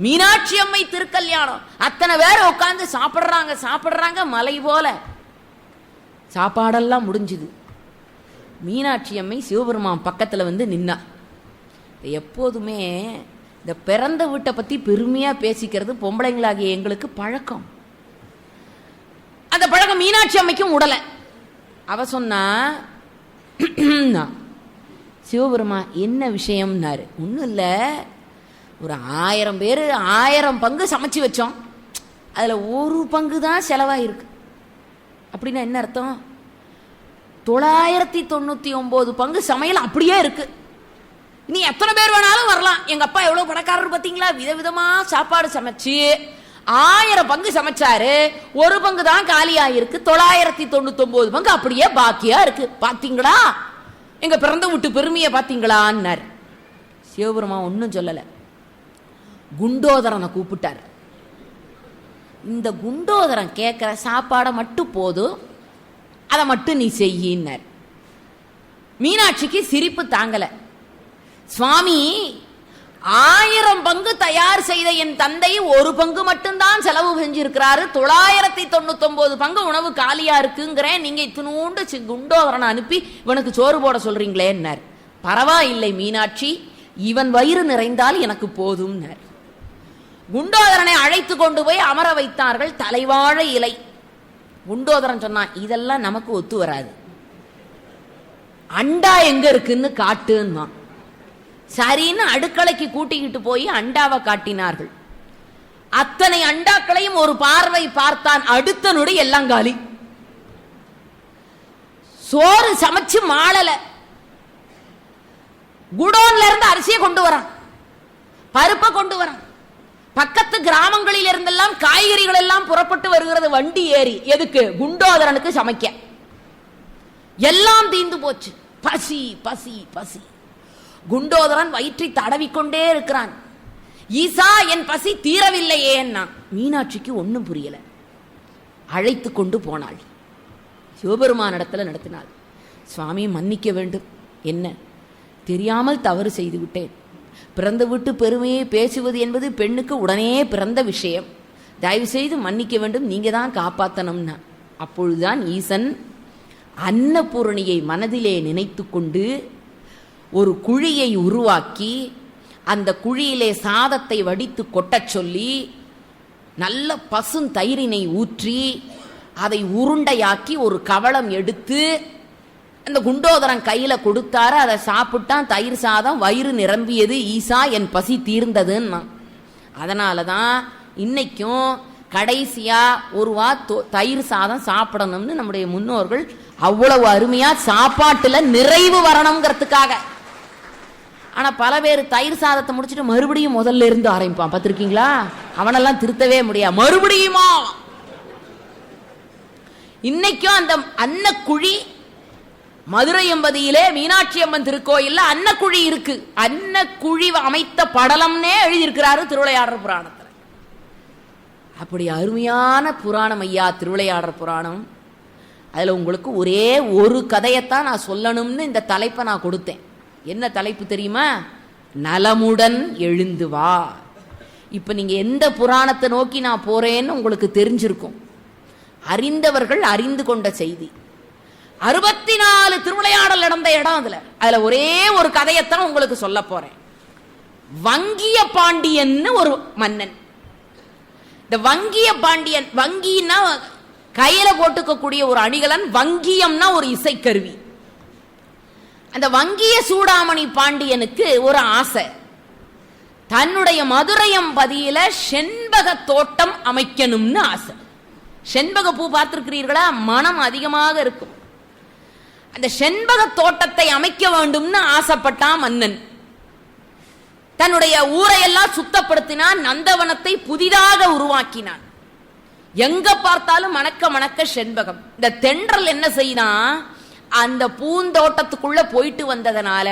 மீனாட்சி அம்மை திருக்கல்யாணம். அத்தனை பேர் உட்கார்ந்து சாப்பிடுறாங்க மலை போல. சாப்பாடெல்லாம் முடிஞ்சுது. மீனாட்சி அம்மை சிவபெருமான் பக்கத்துல வந்து நின்னா. எப்போதுமே இந்த பிறந்த வீட்டை பத்தி பெருமையா பேசிக்கிறது பொம்பளைங்களாகிய எங்களுக்கு பழக்கம். அந்த பழக்கம் மீனாட்சி அம்மைக்கும் உடலை. அவ சொன்னா, சிவபெருமா என்ன விஷயம்னாரு. ஒன்றும் இல்லை, ஒரு 1000 பேர் 1000 பங்கு சமைச்சு வச்சோம், அதில் ஒரு பங்கு தான் செலவாயிருக்கு. அப்படின்னா என்ன அர்த்தம்? 999 பங்கு சமையல் அப்படியே இருக்கு. நீ எத்தனை பேர் வேணாலும் வரலாம். எங்க அப்பா எவ்வளவு பணக்காரர் பார்த்தீங்களா, விதவிதமா சாப்பாடு சமைச்சு 1000 பங்கு சமைச்சாரு, ஒரு பங்கு தான் காலியாயிருக்கு, 999 பங்கு அப்படியே பாக்கியா இருக்கு. பாத்தீங்களா எங்க பிறந்த வீட்டு பெருமையை பாத்தீங்களான்னார். சிவபெருமா ஒன்னும் சொல்லல. குண்டோதரனை கூப்பிட்டார். இந்த குண்டோதரன் கேட்கிற சாப்பாடை மட்டும் போதும், அதை மட்டும் நீ செய்யினார். மீனாட்சிக்கு சிரிப்பு தாங்கல. சுவாமி, 1000 பங்கு தயார் செய்த என் தந்தை ஒரு பங்கு மட்டும்தான் செலவு செஞ்சிருக்கிறாரு, 999 பங்கு உணவு காலியா இருக்குங்கிறேன். நீங்க இத்தினூண்டு குண்டோதரனை அனுப்பி இவனுக்கு சோறு போட சொல்றீங்களேன்னார். பரவாயில்லை மீனாட்சி, இவன் வயிறு நிறைந்தால் எனக்கு போதும்னார். குண்டோதரனை அழைத்து கொண்டு போய் அமர வைத்தார்கள். தலைவாழை இலை. குண்டோதரன் சொன்னான், இதெல்லாம் நமக்கு ஒத்து வராது, அண்டா எங்க இருக்குன்னு காட்டுன்னா. சரின்னு அடுக்கலைக்கு கூட்டிக்கிட்டு போய் அண்டாவை காட்டினார்கள். அத்தனை அண்டாக்களையும் ஒரு பார்வை பார்த்தான். அடுத்த நொடி எல்லாம் காலி. சோறு சமைச்சு மாளல. குடோன்ல இருந்து அரிசியை கொண்டு வரான், பருப்பை கொண்டு வரான். பக்கத்து கிராமங்களில் இருந்தெல்லாம் காய்கறிகள் எல்லாம் புறப்பட்டு வருகிறது வண்டி ஏறி. எதுக்கு? குண்டோதரனுக்கு சமைக்க. எல்லாம் தீந்து போச்சு. பசி பசி பசி. குண்டோதரன் வயிற்றை தடவிக்கொண்டே இருக்கிறான். ஈசா, என் பசி தீரவில்லையே. மீனாட்சிக்கு ஒன்னும் புரியல. அழைத்து கொண்டு போனாள். சிவபெருமான் இடத்துல நடத்தினாள். சுவாமி, மன்னிக்க வேண்டும், என்ன தெரியாமல் தவறு செய்து விட்டேன். பிறந்த வீட்டு பெருமையை பேசுவது என்பது பெண்ணுக்கு உடனே பிறந்த விஷயம். தயவு செய்து மன்னிக்க வேண்டும், நீங்க தான் காப்பாற்றணும்னா. அப்பொழுதுதான் ஈசன் அன்னபூரணியை மனதிலே நினைத்து கொண்டு ஒரு குழியை உருவாக்கி அந்த குழியிலே சாதத்தை வடித்து கொட்டச் சொல்லி நல்ல பசுந்தயிரினை ஊற்றி அதை உருண்டையாக்கி ஒரு கவளம் எடுத்து அந்த குண்டோதரன் கையில கொடுத்தாரு. அதை சாப்பிட்டான். தயிர் சாதம் வயிறு நிரம்பியது. ஈசா, என் பசி தீர்ந்ததுன்னா. அதனாலதான் இன்னைக்கும் கடைசியா ஒரு தயிர் சாதம் சாப்பிடணும்னு நம்முடைய முன்னோர்கள் அவ்வளவு அருமையா சாப்பாட்டுல நிறைவு வரணுங்கிறதுக்காக. ஆனா பல பேர் தயிர் சாதத்தை முடிச்சுட்டு மறுபடியும் முதல்ல இருந்து ஆரம்பிப்பான். பார்த்திருக்கீங்களா? அவனெல்லாம் திருத்தவே முடியாது. மறுபடியுமா? இன்னைக்கும் அந்த அன்னக்குழி மதுரை எம்பதியிலே மீனாட்சி அம்மன் திருக்கோயில்ல அன்னக்குழி இருக்கு. அன்னக்குழி அமைத்த படலம்னே எழுதியிருக்கிறாரு திருவிளையாடற் புராணத்துல. அப்படி அருமையான புராணம் ஐயா திருவிளையாடற் புராணம். அதுல உங்களுக்கு ஒரே ஒரு கதையத்தான் நான் சொல்லணும்னு இந்த தலைப்பை நான் கொடுத்தேன். என்ன தலைப்பு தெரியுமா? நலமுடன் எழுந்து வா. இப்ப நீங்க எந்த புராணத்தை நோக்கி நான் போறேன்னு உங்களுக்கு தெரிஞ்சிருக்கும். அறிந்தவர்கள் அறிந்து கொண்ட செய்தி. 64 திருவிளையாடல் நடந்த இடம். அதுல ஒரே ஒரு கதையத்தான் உங்களுக்கு சொல்ல போறேன். வங்கிய பாண்டியன் ஒரு மன்னன். இந்த வங்கிய பாண்டியன், வங்கின்னா கையில போட்டுக்கக்கூடிய ஒரு அணிகலன், வங்கியம்னா ஒரு இசைக்கருவி. அந்த வங்கிய சூடாமணி பாண்டியனுக்கு ஒரு ஆசை. தன்னுடைய மதுரையம்பதியில செண்பக தோட்டம் அமைக்கணும்னு ஆசை. செண்பக பூ பார்த்திருக்கிறீர்களா? மனம் அதிகமாக இருக்கும். அந்த செண்பக தோட்டத்தை அமைக்க வேண்டும்னு ஆசைப்பட்டான் மன்னன். தன்னுடைய ஊரையெல்லாம் சுத்தப்படுத்தினான். நந்தவனத்தை புதிதாக உருவாக்கினான். எங்க பார்த்தாலும் மணக்க மணக்க செண்பகம். இந்த தென்றல் என்ன செய்தா, அந்த பூந்தோட்டத்துக்குள்ள போயிட்டு வந்ததனால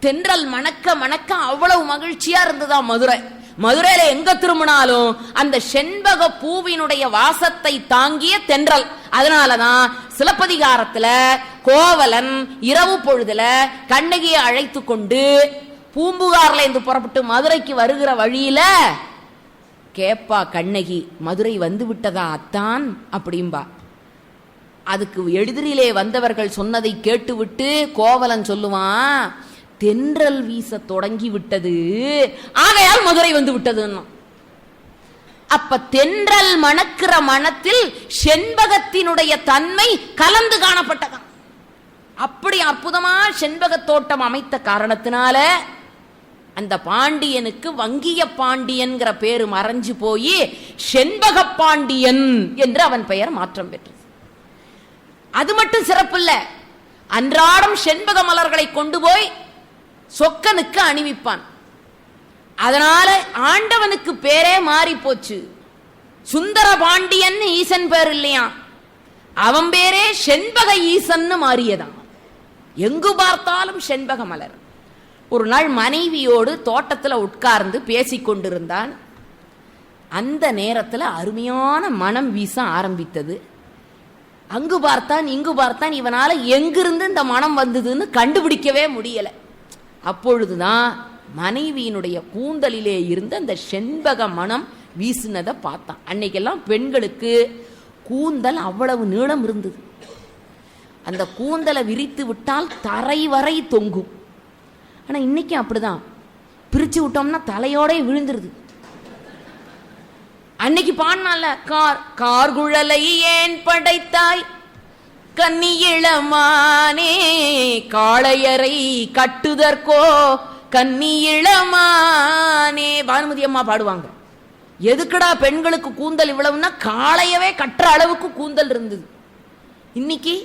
தென்றல் மணக்க மணக்க அவ்வளவு மகிழ்ச்சியா இருந்ததா மதுரை. மதுரையில எங்க திரும்பினாலும் அந்த செண்பக பூவினுடைய வாசத்தை தாங்கிய தென்றல். அதனாலதான் சிலப்பதிகாரத்துல கோவலன் இரவு பொழுதுல கண்ணகியை அழைத்து கொண்டு பூம்புகார்ல இருந்து புறப்பட்டு மதுரைக்கு வருகிற வழியில கேப்பா கண்ணகி, மதுரை வந்து விட்டதா அத்தான் அப்படின்பா. அதுக்கு எதிரிலே வந்தவர்கள் சொன்னதை கேட்டுவிட்டு கோவலன் சொல்லுவான், தென்றல் வீச தொடங்கி விட்டது, ஆகையால் மதுரை வந்து விட்டதுன்னு. அப்ப தென்றல் மணக்கிற மனத்தில் செண்பகத்தினுடைய தன்மை கலந்து காணப்பட்டதான். அப்படி அற்புதமா செண்பக தோட்டம் அமைத்த காரணத்தினால அந்த பாண்டியனுக்கு வங்கிய பாண்டியன்கிற பேரு மறைஞ்சு போய் செண்பக பாண்டியன் என்று அவன் பெயர் மாற்றம் பெற்றது. அது மட்டும் சிறப்பில்ல, அன்றாடம் செண்பக மலர்களை கொண்டு போய் சொக்கனுக்கு அணிவிப்பான். அதனால ஆண்டவனுக்கு பேரே மாறி போச்சு. சுந்தர பாண்டியன் ஈசன் பேர் இல்லையா, அவன் பேரே செண்பக ஈசன் மாறியதான். எங்கு பார்த்தாலும் செண்பக மலர். ஒரு நாள் மனைவியோடு தோட்டத்தில் உட்கார்ந்து பேசிக் கொண்டிருந்தான். அந்த நேரத்தில் அருமையான மனம் வீச ஆரம்பித்தது. அங்கு பார்த்தான் இங்கு பார்த்தான், இவனால எங்கிருந்து இந்த மனம் வந்ததுன்னு கண்டுபிடிக்கவே முடியல. அப்பொழுதுதான் மனைவியினுடைய கூந்தலிலே இருந்த அந்த செண்பக மனம் வீசினதை பார்த்தான். அன்னைக்கெல்லாம் பெண்களுக்கு கூந்தல் அவ்வளவு நீளம் இருந்தது. அந்த கூந்தலை விரித்து விட்டால் தரை வரை தொங்கும். ஆனா இன்னைக்கு அப்படிதான், பிரிச்சு விட்டோம்னா தலையோட விழுந்துருது. அன்னைக்கு பாடினால கார்குழலை ஏன் படைத்தாய் கன்னியிளமானே, காளையரை கட்டுதற்கோ கன்னியிளமானே. பானுமதி அம்மா பாடுவாங்க, எதுக்குடா பெண்களுக்கு கூந்தல் இவ்வளவுன்னா காளையவே கட்டுற அளவுக்கு கூந்தல் இருந்தது. இன்னைக்கு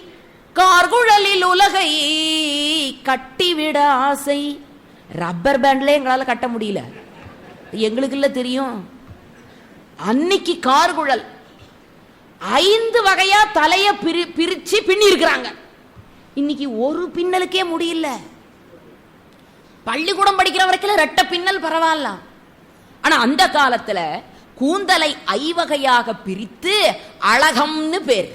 கார்குழலில் உலகை கட்டிவிட ஆசை. ரப்பர் பேண்ட்ல எங்களால கட்ட முடியல, எங்களுக்கு இல்ல தெரியும். அன்னைக்கு கார்குழல் 5 வகையா தலைய பிரிச்சு பின்னி இருக்கிறாங்க. இன்னைக்கு ஒரு பின்னலுக்கே முடியல. பள்ளிக்கூடம் படிக்கிற வரைக்கும் ரெட்ட பின்னல் பரவாயில்ல. ஆனா அந்த காலத்துல கூந்தலை 5 வகையாக பிரித்து அழகம்னு பேர்.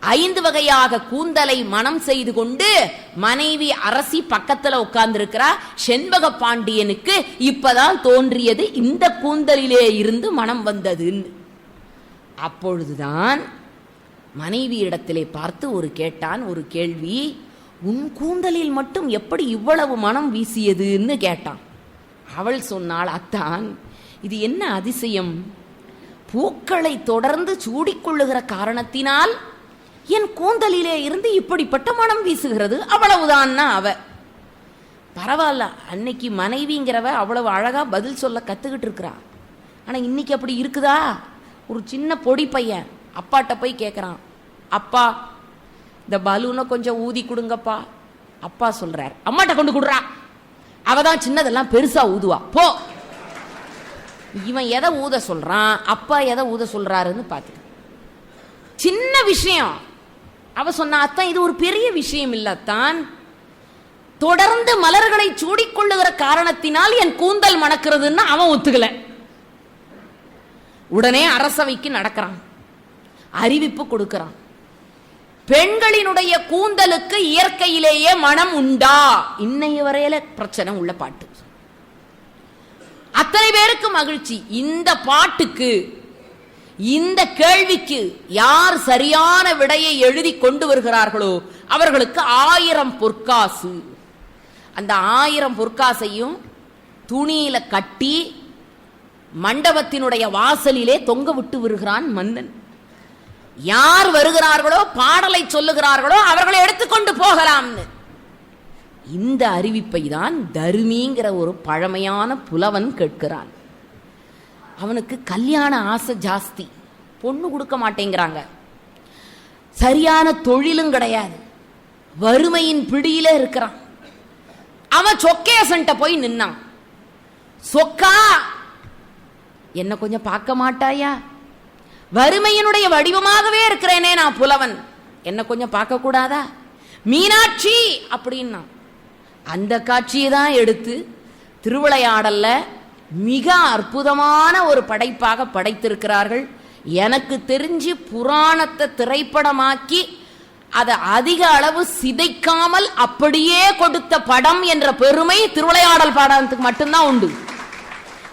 5 வகையாக கூந்தலை மனம் செய்து கொண்டு மனைவி அரசி பக்கத்துல உட்கார்ந்து இருக்கிறா. செண்பக பாண்டியனுக்கு இப்பதான் தோன்றியது இந்த கூந்தலிலே இருந்து மனம் வந்ததுன்னு. அப்பொழுதுதான் மனைவி இடத்திலே பார்த்து கேட்டான் ஒரு கேள்வி, உன் கூந்தலில் மட்டும் எப்படி இவ்வளவு மனம் வீசியதுன்னு கேட்டான். அவள் சொன்னாள், அத்தான் இது என்ன அதிசயம், பூக்களை தொடர்ந்து சூடிக்கொள்ளுகிற காரணத்தினால் என் கூந்தலிலே இருந்து இப்படிப்பட்ட மனம் வீசுகிறது, அவ்வளவுதான். அவ பரவாயில்ல, அன்னைக்கு மனைவிங்கிறவ அவ்வளவு அழகா பதில் சொல்ல கத்துக்கிட்டு இருக்கிறா. ஆனா இன்னைக்கு அப்படி இருக்குதா? ஒரு சின்ன பொடி பையன் அப்பாட்ட போய் கேட்கிறான், அப்பா இந்த பலூனை கொஞ்சம் ஊதி கொடுங்கப்பா. அப்பா சொல்றார், அம்மாட்ட கொண்டு கொடுறா, அவதான் சின்னதெல்லாம் பெருசா ஊதுவா போ. இவன் எதை ஊத சொல்றான், அப்பா எதை ஊத சொல்றாருன்னு பார்த்து சின்ன விஷயம். அவ சொன்னா, அத்தான் இது ஒரு பெரிய விஷயம் இல்லத்தான், தொடர்ந்து மலர்களை சூடிக்கொள்ளுகிற காரணத்தினால் என் கூந்தல் மணக்கிறதுன்னு அவன் ஒத்துக்கல. உடனே அரசவைக்கு நடக்கிறான், அறிவிப்பு கொடுக்கிறான், பெண்களினுடைய கூந்தலுக்கு இயற்கையிலேயே மனம் உண்டா? இன்னைய வரையில பிரச்சனை உள்ள பாட்டு. அத்தனை பேருக்கு மகிழ்ச்சி. இந்த பாட்டுக்கு, இந்த கேள்விக்கு யார் சரியான விடையை எழுதி கொண்டு வருகிறார்களோ அவர்களுக்கு 1000 பொற்காசு. அந்த 1000 பொற்காசையும் துணியில கட்டி மண்டபத்தினுடைய வாசலிலே தொங்க விட்டு வருகிறான் மன்னன். யார் வருகிறார்களோ, பாடலை சொல்லுகிறார்களோ அவர்களை எடுத்துக்கொண்டு போகலாம்னு. இந்த அறிவிப்பை தான் தருமிங்கிற ஒரு பழமையான புலவன் கேட்கிறான். அவனுக்கு கல்யாண ஆசை ஜாஸ்தி, பொண்ணு கொடுக்க மாட்டேங்கிறாங்க, சரியான தொழிலும் கிடையாது, வறுமையின் பிடியில இருக்கிறான். அவன் சொக்கேசன்ட்ட போய் நின்னான். சொக்கா, என்ன கொஞ்சம் பார்க்க மாட்டாயா? வறுமையினுடைய வடிவமாகவே இருக்கிறேனே நான் புலவன், என்ன கொஞ்சம் பார்க்க கூடாதா? மீனாட்சி அப்படின்னா அந்த காட்சியை தான் எடுத்து திருவிளையாடல்ல மிக அற்புதமான ஒரு படைப்பாக படைத்திருக்கிறார்கள். எனக்கு தெரிஞ்சு புராணத்தை திரைப்படமாக்கி அதை அதிக அளவு சிதைக்காமல் அப்படியே கொடுத்த படம் என்ற பெருமை திருவிளையாடல் பாடத்துக்கு மட்டும்தான் உண்டு.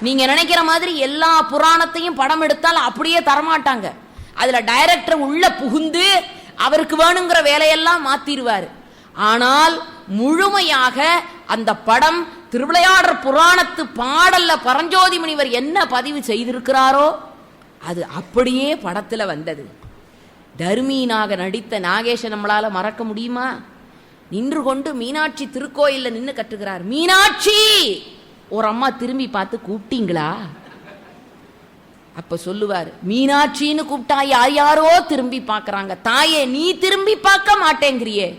நீங்க நினைக்கிற மாதிரி எல்லா புராணத்தையும் படம் எடுத்தால் அப்படியே தரமாட்டாங்க. அதுல டைரக்டர் உள்ள புகுந்து அவருக்கு வேணுங்கிற வேலையெல்லாம் மாத்திருவாரு. ஆனால் முழுமையாக அந்த படம் திருவிளையாடல் புராணத்து பாடல்ல பரஞ்சோதி முனிவர் என்ன பதிவு செய்திருக்கிறாரோ அது அப்படியே படத்துல வந்தது. தர்மீனாக நடித்த நாகேஷை நம்மளால மறக்க முடியுமா? நின்று கொண்டு மீனாட்சி திருக்கோயில்ல நின்று கட்டுகிறார். மீனாட்சி, ஒரு அம்மா திரும்பி பார்த்து கூப்பிட்டீங்களா? அப்ப சொல்லுவார், மீனாட்சின்னு கூப்பிட்டா யார் யாரோ திரும்பி பார்க்கறாங்க, தாயே நீ திரும்பி பார்க்க மாட்டேங்கிறியே.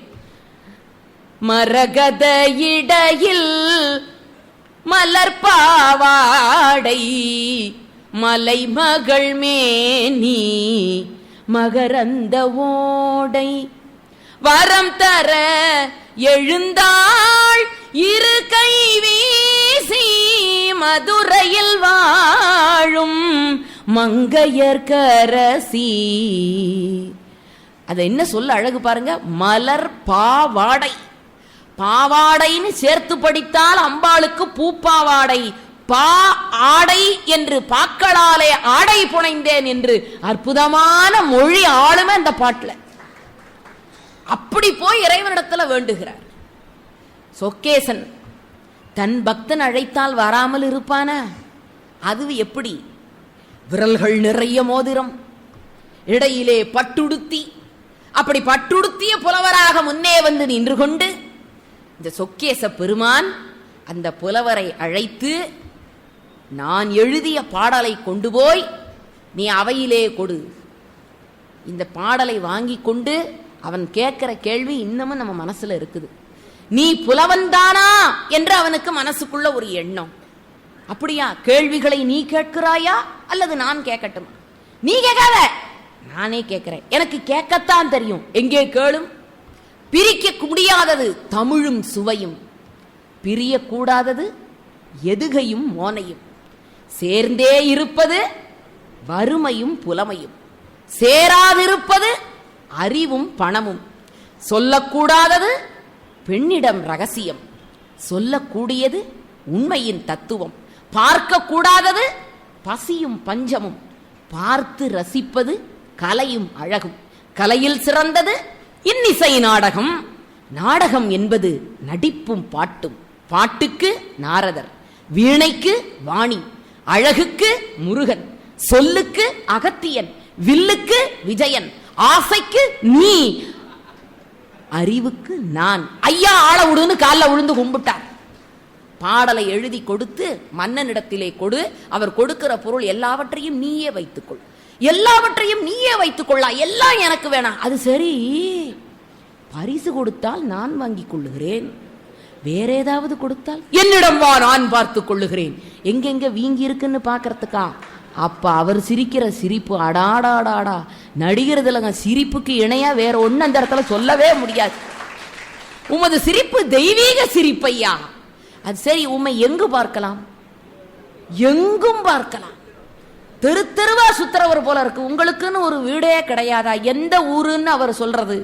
மரகத இடையில் மலர்பாவாடை மலைமகள் மேனி மகரந்த ஓடை வரம் தர எழுந்தாள் இரு கை வீசி மதுரையில் வாழும் மங்கையர்கரசி. அது என்ன சொல்ல அழகு பாருங்க, மலர் பாவாடை. பாவாடைன்னு சேர்த்து படித்தால் அம்பாளுக்கு பூப்பாவாடை, பா ஆடை என்று பாக்களாலே ஆடை புனைந்தேன் என்று அற்புதமான மொழி ஆளுமே அந்த பாட்டுல. அப்படி போய் இறைவனிடத்துல வேண்டுகிறார். சொக்கேசன் தன் பக்தன் அழைத்தால் வராமல் இருப்பானா? அது எப்படி? விரல்கள் நிறைய மோதிரம், இடையிலே பட்டுடுத்தி, அப்படி பட்டுடுத்திய புலவராக முன்னே வந்து நின்று கொண்டு இந்த சொக்கேச பெருமான் அந்த புலவரை அழைத்து, நான் எழுதிய பாடலை கொண்டு போய் நீ அவையிலே கொடு. இந்த பாடலை வாங்கி கொண்டு அவன் கேட்கிற கேள்வி இன்னமும் நம்ம மனசுல இருக்குது. நீ புலவன்தானா என்று அவனுக்கு மனசுக்குள்ள ஒரு எண்ணம். அப்படியா, கேள்விகளை நீ கேட்கிறாயா அல்லது நான் கேட்கட்டுமா? நீ கேட்காத, நானே கேட்கிறேன். எனக்கு கேட்கத்தான் தெரியும். எங்கே கேளும். பிரிக்க முடியாதது தமிழும் சுவையும், பிரியக்கூடாதது எதுகையும் மோனையும், சேர்ந்தே இருப்பது வறுமையும் புலமையும், சேராதிருப்பது அறிவும் பணமும், சொல்லக்கூடாதது பெண்ணிடம் ரகசியம், சொல்லக்கூடியது உண்மையின் தத்துவம், பார்க்கக்கூடாதது பசியும் பஞ்சமும், பார்த்து ரசிப்பது கலையும் அழகும், கலையில் சிறந்தது இன்னிசை நாடகம், நாடகம் என்பது நடிப்பும் பாட்டும், பாட்டுக்கு நாரதர், வீணைக்கு வாணி, அழகுக்கு முருகன், சொல்லுக்கு அகத்தியன், வில்லுக்கு விஜயன், ஆசைக்கு நீ, அறிவுக்கு நான். ஐயா ஆள விடுன்னு காலில் விழுந்து கும்பிட்டார். பாடலை எழுதி கொடுத்து மன்னனிடத்திலே கொடு. அவர் கொடுக்கிற பொருள் எல்லாவற்றையும் நீயே வைத்துக்கொள், எல்லாவற்றையும் நீயே வைத்துக்கொள்ளா, எல்லாம் எனக்கு வேணாம். அது சரி, பரிசு கொடுத்தால் நான் வாங்கிக் கொள்ளுகிறேன், வேற ஏதாவது கொடுத்தால் என்னிடம் வா, நான் பார்த்துக் கொள்ளுகிறேன். எங்கெங்க வீங்கி இருக்குன்னு பாக்கிறதுக்கா? அப்ப அவர் சிரிக்கிற சிரிப்பு, அடாடாடாடா, நடிகிறதுலங்க சிரிப்புக்கு இணையா வேற ஒண்ணு அந்த இடத்துல சொல்லவே முடியாது. உமது சிரிப்பு தெய்வீக சிரிப்பையா. அது சரி, உண்மை எங்கு பார்க்கலாம்? எங்கும் பார்க்கலாம். தெரு தெருவா சுத்துறவர் போல இருக்கு. உங்களுக்குன்னு ஒரு வீடே கிடையாதா? எந்த ஊருன்னு அவர் சொல்றது?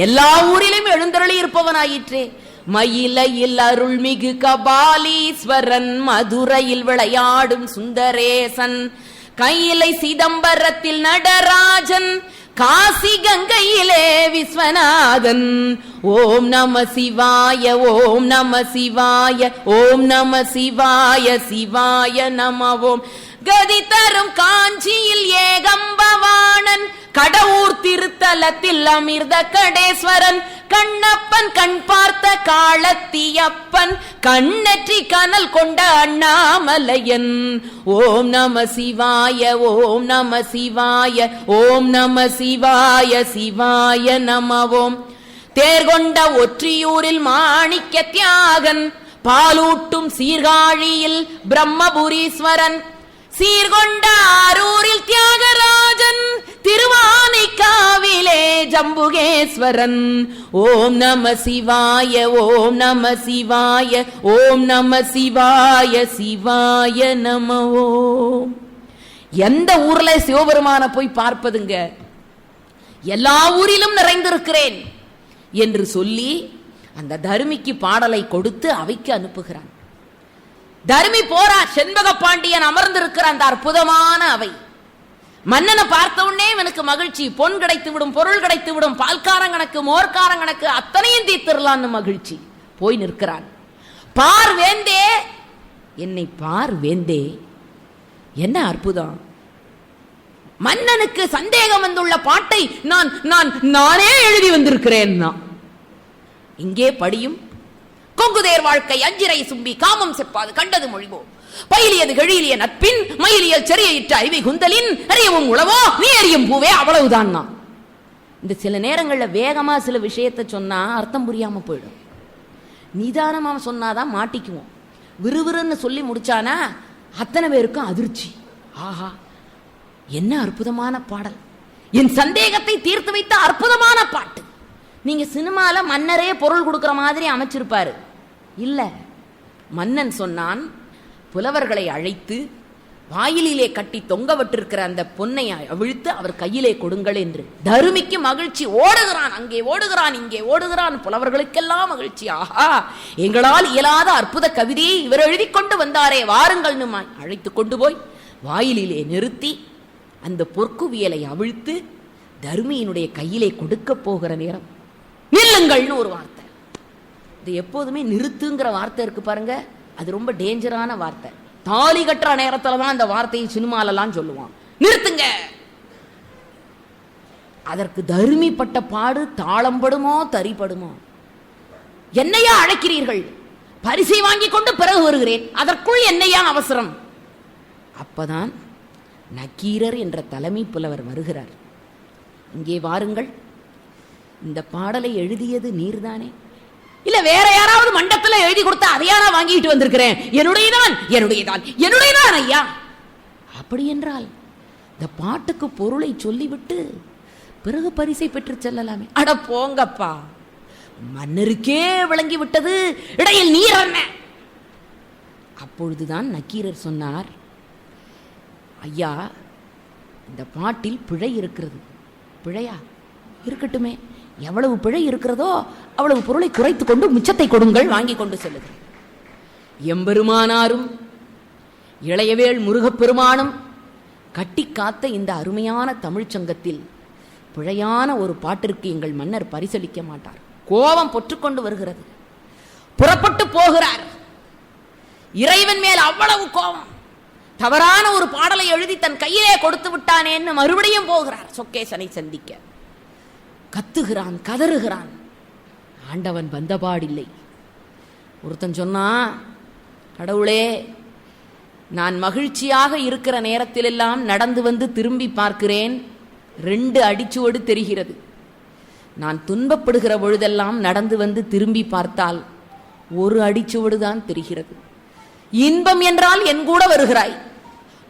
எல்லா ஊரிலும் எழுந்தருளி இருப்பவனாயிற்றே. மயிலையில் அருள்மிகு கபாலீஸ்வரன், மதுரையில் விளையாடும் சுந்தரேசன், கையிலை சிதம்பரத்தில் நடராஜன், காசி கங்கையிலே விஸ்வநாதன். ஓம் நம சிவாய, ஓம் நம சிவாய, ஓம் நம சிவாய, சிவாய நம ஓம். கதி தரும் காஞ்சியில் ஏகம்பவாணன், கடவுர் திருத்தலத்தில் அமிர்த கடேஸ்வரன், கண்ணப்பன் கண் பார்த்த காலத்தியப்பன், கண்ணற்றி கனல் கொண்ட அண்ணாமலையன். ஓம் நம சிவாய, ஓம் நம சிவாய, ஓம் நம சிவாய, சிவாய நம ஓம். தேர்கொண்ட ஒற்றியூரில் மாணிக்க தியாகன், பாலூட்டும் சீர்காழியில் பிரம்மபுரீஸ்வரன், சீர்கொண்ட ஆரூரில் தியாகராஜன், திருவானைக்காவிலே ஜம்புகேஸ்வரன். ஓம் நம சிவாய, ஓம் நம சிவாய, ஓம் நம சிவாய, சிவாய நம ஓம். எந்த ஊர்ல சிவபெருமான போய் பார்ப்பதுங்க? எல்லா ஊரிலும் நிறைந்திருக்கிறேன் என்று சொல்லி அந்த தருமிக்கு பாடலை கொடுத்து அவைக்கு அனுப்புகிறான். தருமி போறார். செண்பக பாண்டியன் அமர்ந்திருக்கிற அந்த அற்புதமான அவை. மன்னனை பார்த்த உடனே எனக்கு மகிழ்ச்சி. பொன் கிடைத்து விடும், பொருள் கிடைத்து விடும், பால்காரன் கணக்கு, மோர்காரன் கணக்கு, அத்தனையும் தீர்த்திரலான்னு மகிழ்ச்சி. போய் நிற்கிறான். பார் வேந்தே, என்னை பார் வேந்தே, என்ன அற்புதம்! மன்னனுக்கு சந்தேகம் வந்துள்ள பாட்டை நானே எழுதி வந்திருக்கிறேன். இங்கே படியும். கொங்குதேர் வாழ்க்கை அஞ்சிரை சும்பி காமம் செப்பாது கண்டது மொழிவோ, பயிலியது கெழிலிய நட்பின் மயிலியல் செறியிற்ற அறிவை குந்தலின், அறியவும் உளவோ நீ அறியும் பூவே, அவ்வளவுதான். இந்த சில நேரங்களில் வேகமா சில விஷயத்தை சொன்னா அர்த்தம் புரியாம போயிடும். நிதானமா சொன்னாதான் மாட்டிக்குவோம். விறுவிறுன்னு சொல்லி முடிச்சானா அத்தனை பேருக்கும் அதிர்ச்சி. ஆஹா, என்ன அற்புதமான பாடல்! என் சந்தேகத்தை தீர்த்து வைத்த அற்புதமான பாட்டு. நீங்க சினிமால மன்னரே பொருள் கொடுக்கிற மாதிரி அமைச்சிருப்பாரு. இல்ல, மன்னன் சொன்னான், புலவர்களை அழைத்து வாயிலே கட்டி தொங்கவிட்டிருக்கிற அந்த பொன்னை அவிழ்த்து அவர் கையிலே கொடுங்கள் என்று. தருமிக்கு மகிழ்ச்சி. ஓடுகிறான், அங்கே ஓடுகிறான், இங்கே ஓடுகிறான். புலவர்களுக்கெல்லாம் மகிழ்ச்சி. ஆஹா, எங்களால் இயலாத அற்புத கவிதையை இவர் எழுதி கொண்டு வந்தாரே, வாருங்கள் அழைத்து கொண்டு போய் வாயிலே நிறுத்தி அந்த பொற்குவியலை அவிழ்த்து தருமியினுடைய கையிலே கொடுக்க போகிற நேரம், நில்லுங்கள்னு ஒரு வார்த்தை. இது எப்போதுமே நிறுத்துங்கிற வார்த்தை இருக்கு பாருங்க, அது ரொம்ப டேஞ்சரான வார்த்தை. தாலி கட்டுற நேரத்துல தான் அந்த வார்த்தையை சினிமாலெல்லாம் சொல்லுவான். நிறுத்துங்க. அதற்கு தருமிப்பட்ட பாடு தாளம்படுமோ தரிப்படுமோ. என்னையா அழைக்கிறீர்கள்? பரிசை வாங்கி கொண்டு பிறகு வருகிறேன், அதற்குள் என்னையா அவசரம்? அப்பதான் நக்கீரர் என்ற தலைமை புலவர் வருகிறார். இங்கே வாருங்கள், இந்த பாடலை எழுதியது நீர்தானே? இல்ல வேற யாராவது மண்டத்துல எழுதி கொடுத்தா அதையா நான் வாங்கிட்டு வந்திருக்கிறேன். என்னுடையதான் ஐயா. அப்படி என்றால் இந்த பாட்டுக்கு பொருளை சொல்லிவிட்டு பிறகு பரிசை பெற்று செல்லலாமே. அட போங்கப்பா, மன்னருக்கே விளங்கி விட்டது, இடையில் நீர் என்ன? அப்பொழுதுதான் நக்கீரர் சொன்னார், ஐயா இந்த பாட்டில் பிழை இருக்கிறது. பிழையா? இருக்கட்டுமே, எவ்வளவு பிழை இருக்கிறதோ அவ்வளவு பொருளை குறைத்து கொண்டு மிச்சத்தை கொடுங்கள், வாங்கி கொண்டு செல்லுங்கள். எம்பெருமானாரும் இளையவேள் முருகப்பெருமானும் கட்டி காத்த இந்த அருமையான தமிழ்ச்சங்கத்தில் பிழையான ஒரு பாட்டிற்கு எங்கள் மன்னர் பரிசளிக்க மாட்டார். கோபம் பொற்றுக்கொண்டு வருகிறது. புறப்பட்டு போகிறார். இறைவன் மேல் அவ்வளவு கோபம். தவறான ஒரு பாடலை எழுதி தன் கையிலே கொடுத்து விட்டானேன்னு மறுபடியும் போகிறார் சொக்கேசனை சந்திக்க. கத்துகிறான், கதறுகிறான். ஆண்டவன் வந்தபாடில்லை. ஒருத்தன் சொன்னா, கடவுளே நான் மகிழ்ச்சியாக இருக்கிற நேரத்திலெல்லாம் நடந்து வந்து திரும்பி பார்க்கிறேன், 2 அடிச்சுவடு தெரிகிறது. நான் துன்பப்படுகிற பொழுதெல்லாம் நடந்து வந்து திரும்பி பார்த்தால் 1 அடிச்சுவடு தான் தெரிகிறது. இன்பம் என்றால் என் கூட வருகிறாய்,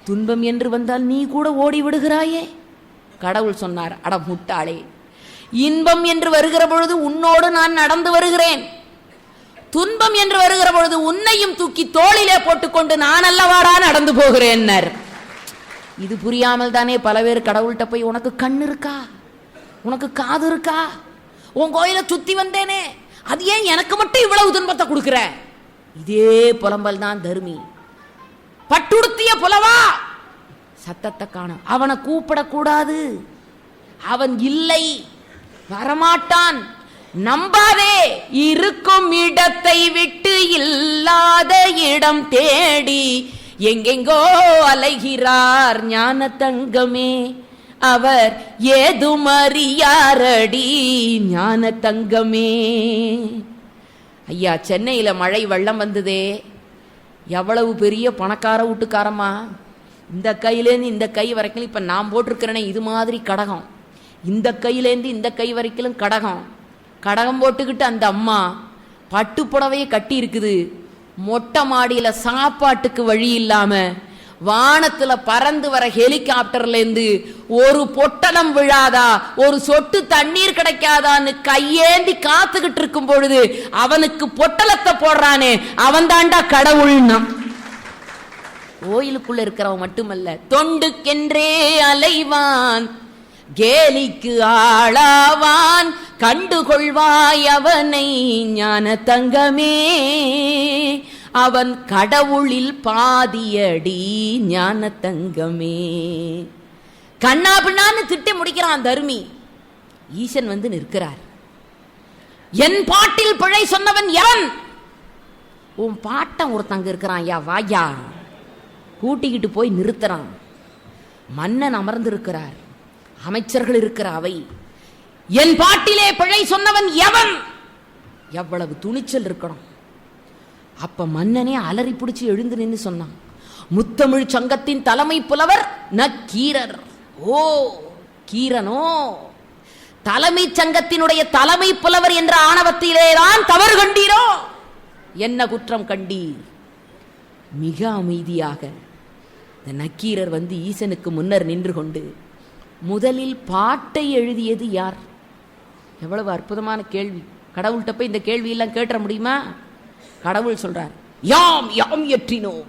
துன்பம் என்று வந்தால் நீ கூட ஓடி விடுகிறாயே. கடவுள் சொன்னார், அட முட்டாளே, இன்பம் என்று வருகிற பொழுது உன்னோடு நான் நடந்து வருகிறேன், துன்பம் என்று வருகிற பொழுது உன்னையும் தூக்கி தோளிலே போட்டுக்கொண்டு நான் அல்லவாடா நடந்து போகிறேன். இது புரியாமல் தானே பல பேர் கடவுள்கிட்ட போய், உனக்கு கண் இருக்கா, உனக்கு காது இருக்கா, உன் கோயிலை சுத்தி வந்தேனே, அது ஏன் எனக்கு மட்டும் இவ்வளவு துன்பத்தை கொடுக்கிற? இதே புலம்பல் தான் தருமி. பட்டுடுத்திய புலவா, சத்தத்தை காண, அவனை கூப்பிடக்கூடாது, அவன் இல்லை, வரமாட்டான், நம்பாதே. இருக்கும் இடத்தை விட்டு இல்லாத இடம் தேடி எங்கெங்கோ அலைகிறார் ஞான தங்கமே, அவர் ஏதுமறியாரடி ஞான தங்கமே. ஐயா, சென்னையில மழை வெள்ளம் வந்ததே, எவ்வளவு பெரிய பணக்கார வீட்டுக்காரமா, இந்த கையிலேருந்து இந்த கை வரைக்கும் இப்ப நான் போட்டிருக்கிறேனே இது மாதிரி கடகம், இந்த கையிலேருந்து இந்த கை வரைக்கும் கடகம், கடகம் போட்டுக்கிட்டு அந்த அம்மா பட்டு புடவையை கட்டி இருக்குது. மொட்டை மாடியில சாப்பாட்டுக்கு வழி இல்லாம வானத்துல பறந்து வர ஹெலிகாப்டர்ல இருந்து ஒரு பொட்டலம் விழாதா, ஒரு சொட்டு தண்ணீர் கிடைக்காதான்னு கையேந்தி காத்துக்கிட்டு இருக்கும் பொழுது அவனுக்கு பொட்டலத்தை போடுறானே, அவன் தாண்டா கடவுள்னா. கோயிலுக்குள்ள இருக்கிறவன் மட்டுமல்ல, தொண்டுக்கென்றே அலைவான், கேலிக்கு ஆளாவான், கண்டுகொள்வாய் அவனை ஞான தங்கமே, அவன் கடவுளில் பாதியடி ஞான தங்கமே. கண்ணா பின்னான்னு திட்டி முடிக்கிறான் தருமி. ஈசன் வந்து நிற்கிறார். என் பாட்டில் பிழை சொன்னவன் எவன்? உன் பாட்டன் ஒருத்தங்க இருக்கிறான், யா வாயா, கூட்டிக்கிட்டு போய் நிறுத்துறான். மன்னன் அமர்ந்திருக்கிறார், அமைச்சர்கள் இருக்கிற அவை. என் பாட்டிலே பிழை சொன்னவன் எவன்? எவ்வளவு துணிச்சல் இருக்கணும். அப்ப மன்னனே அலறி பிடிச்சு எழுந்து நின்று சொன்னான், முத்தமிழ் சங்கத்தின் தலைமை புலவர் நக்கீரர். ஓ கீரனோ, தலைமை சங்கத்தினுடைய தலைமை புலவர் என்ற ஆணவத்திலேதான் தவறு கண்டீரோ? என்ன குற்றம் கண்டீர்? மிக அமைதியாக இந்த நக்கீரர் வந்து ஈசனுக்கு முன்னர் நின்று கொண்டு, முதலில் பாட்டை எழுதியது யார்? எவ்வளவு அற்புதமான கேள்வி. கடவுள்கிட்ட போய் இந்த கேள்வி எல்லாம் கேட்ட முடியுமா? கடவுள் சொல்றார், யாம் யாம் இயற்றினோம்.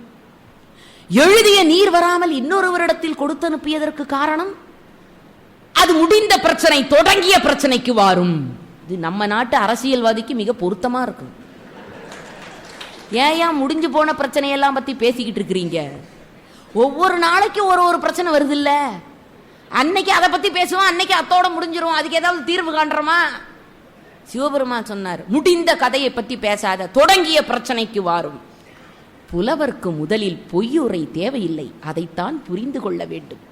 எழுதிய நீர் வராமல் இன்னொருவரிடத்தில் கொடுத்து அனுப்பியதற்கு காரணம், அது முடிந்த பிரச்சனை தொடங்கிய பிரச்சனைக்கு வாரும். இது நம்ம நாட்டு அரசியல்வாதிக்கு மிக பொருத்தமா இருக்கும். ஏன் முடிஞ்சு போன பிரச்சனையெல்லாம் பத்தி பேசிக்கிட்டு இருக்கிறீங்க? ஒவ்வொரு நாளைக்கு ஒரு பிரச்சனை வருது இல்ல, அன்னைக்கு அதை பத்தி பேசுவோம், அன்னைக்கு அத்தோட முடிஞ்சிரும், அதுக்கு ஏதாவது தீர்வு காண்றோமா? சிவபெருமான் சொன்னார், முடிந்த கதையை பத்தி பேசாத, தொடங்கிய பிரச்சனைக்கு வாரும். புலவர்க்கு முதலில் பொய்யுரை தேவையில்லை, அதைத்தான் புரிந்து கொள்ள வேண்டும்.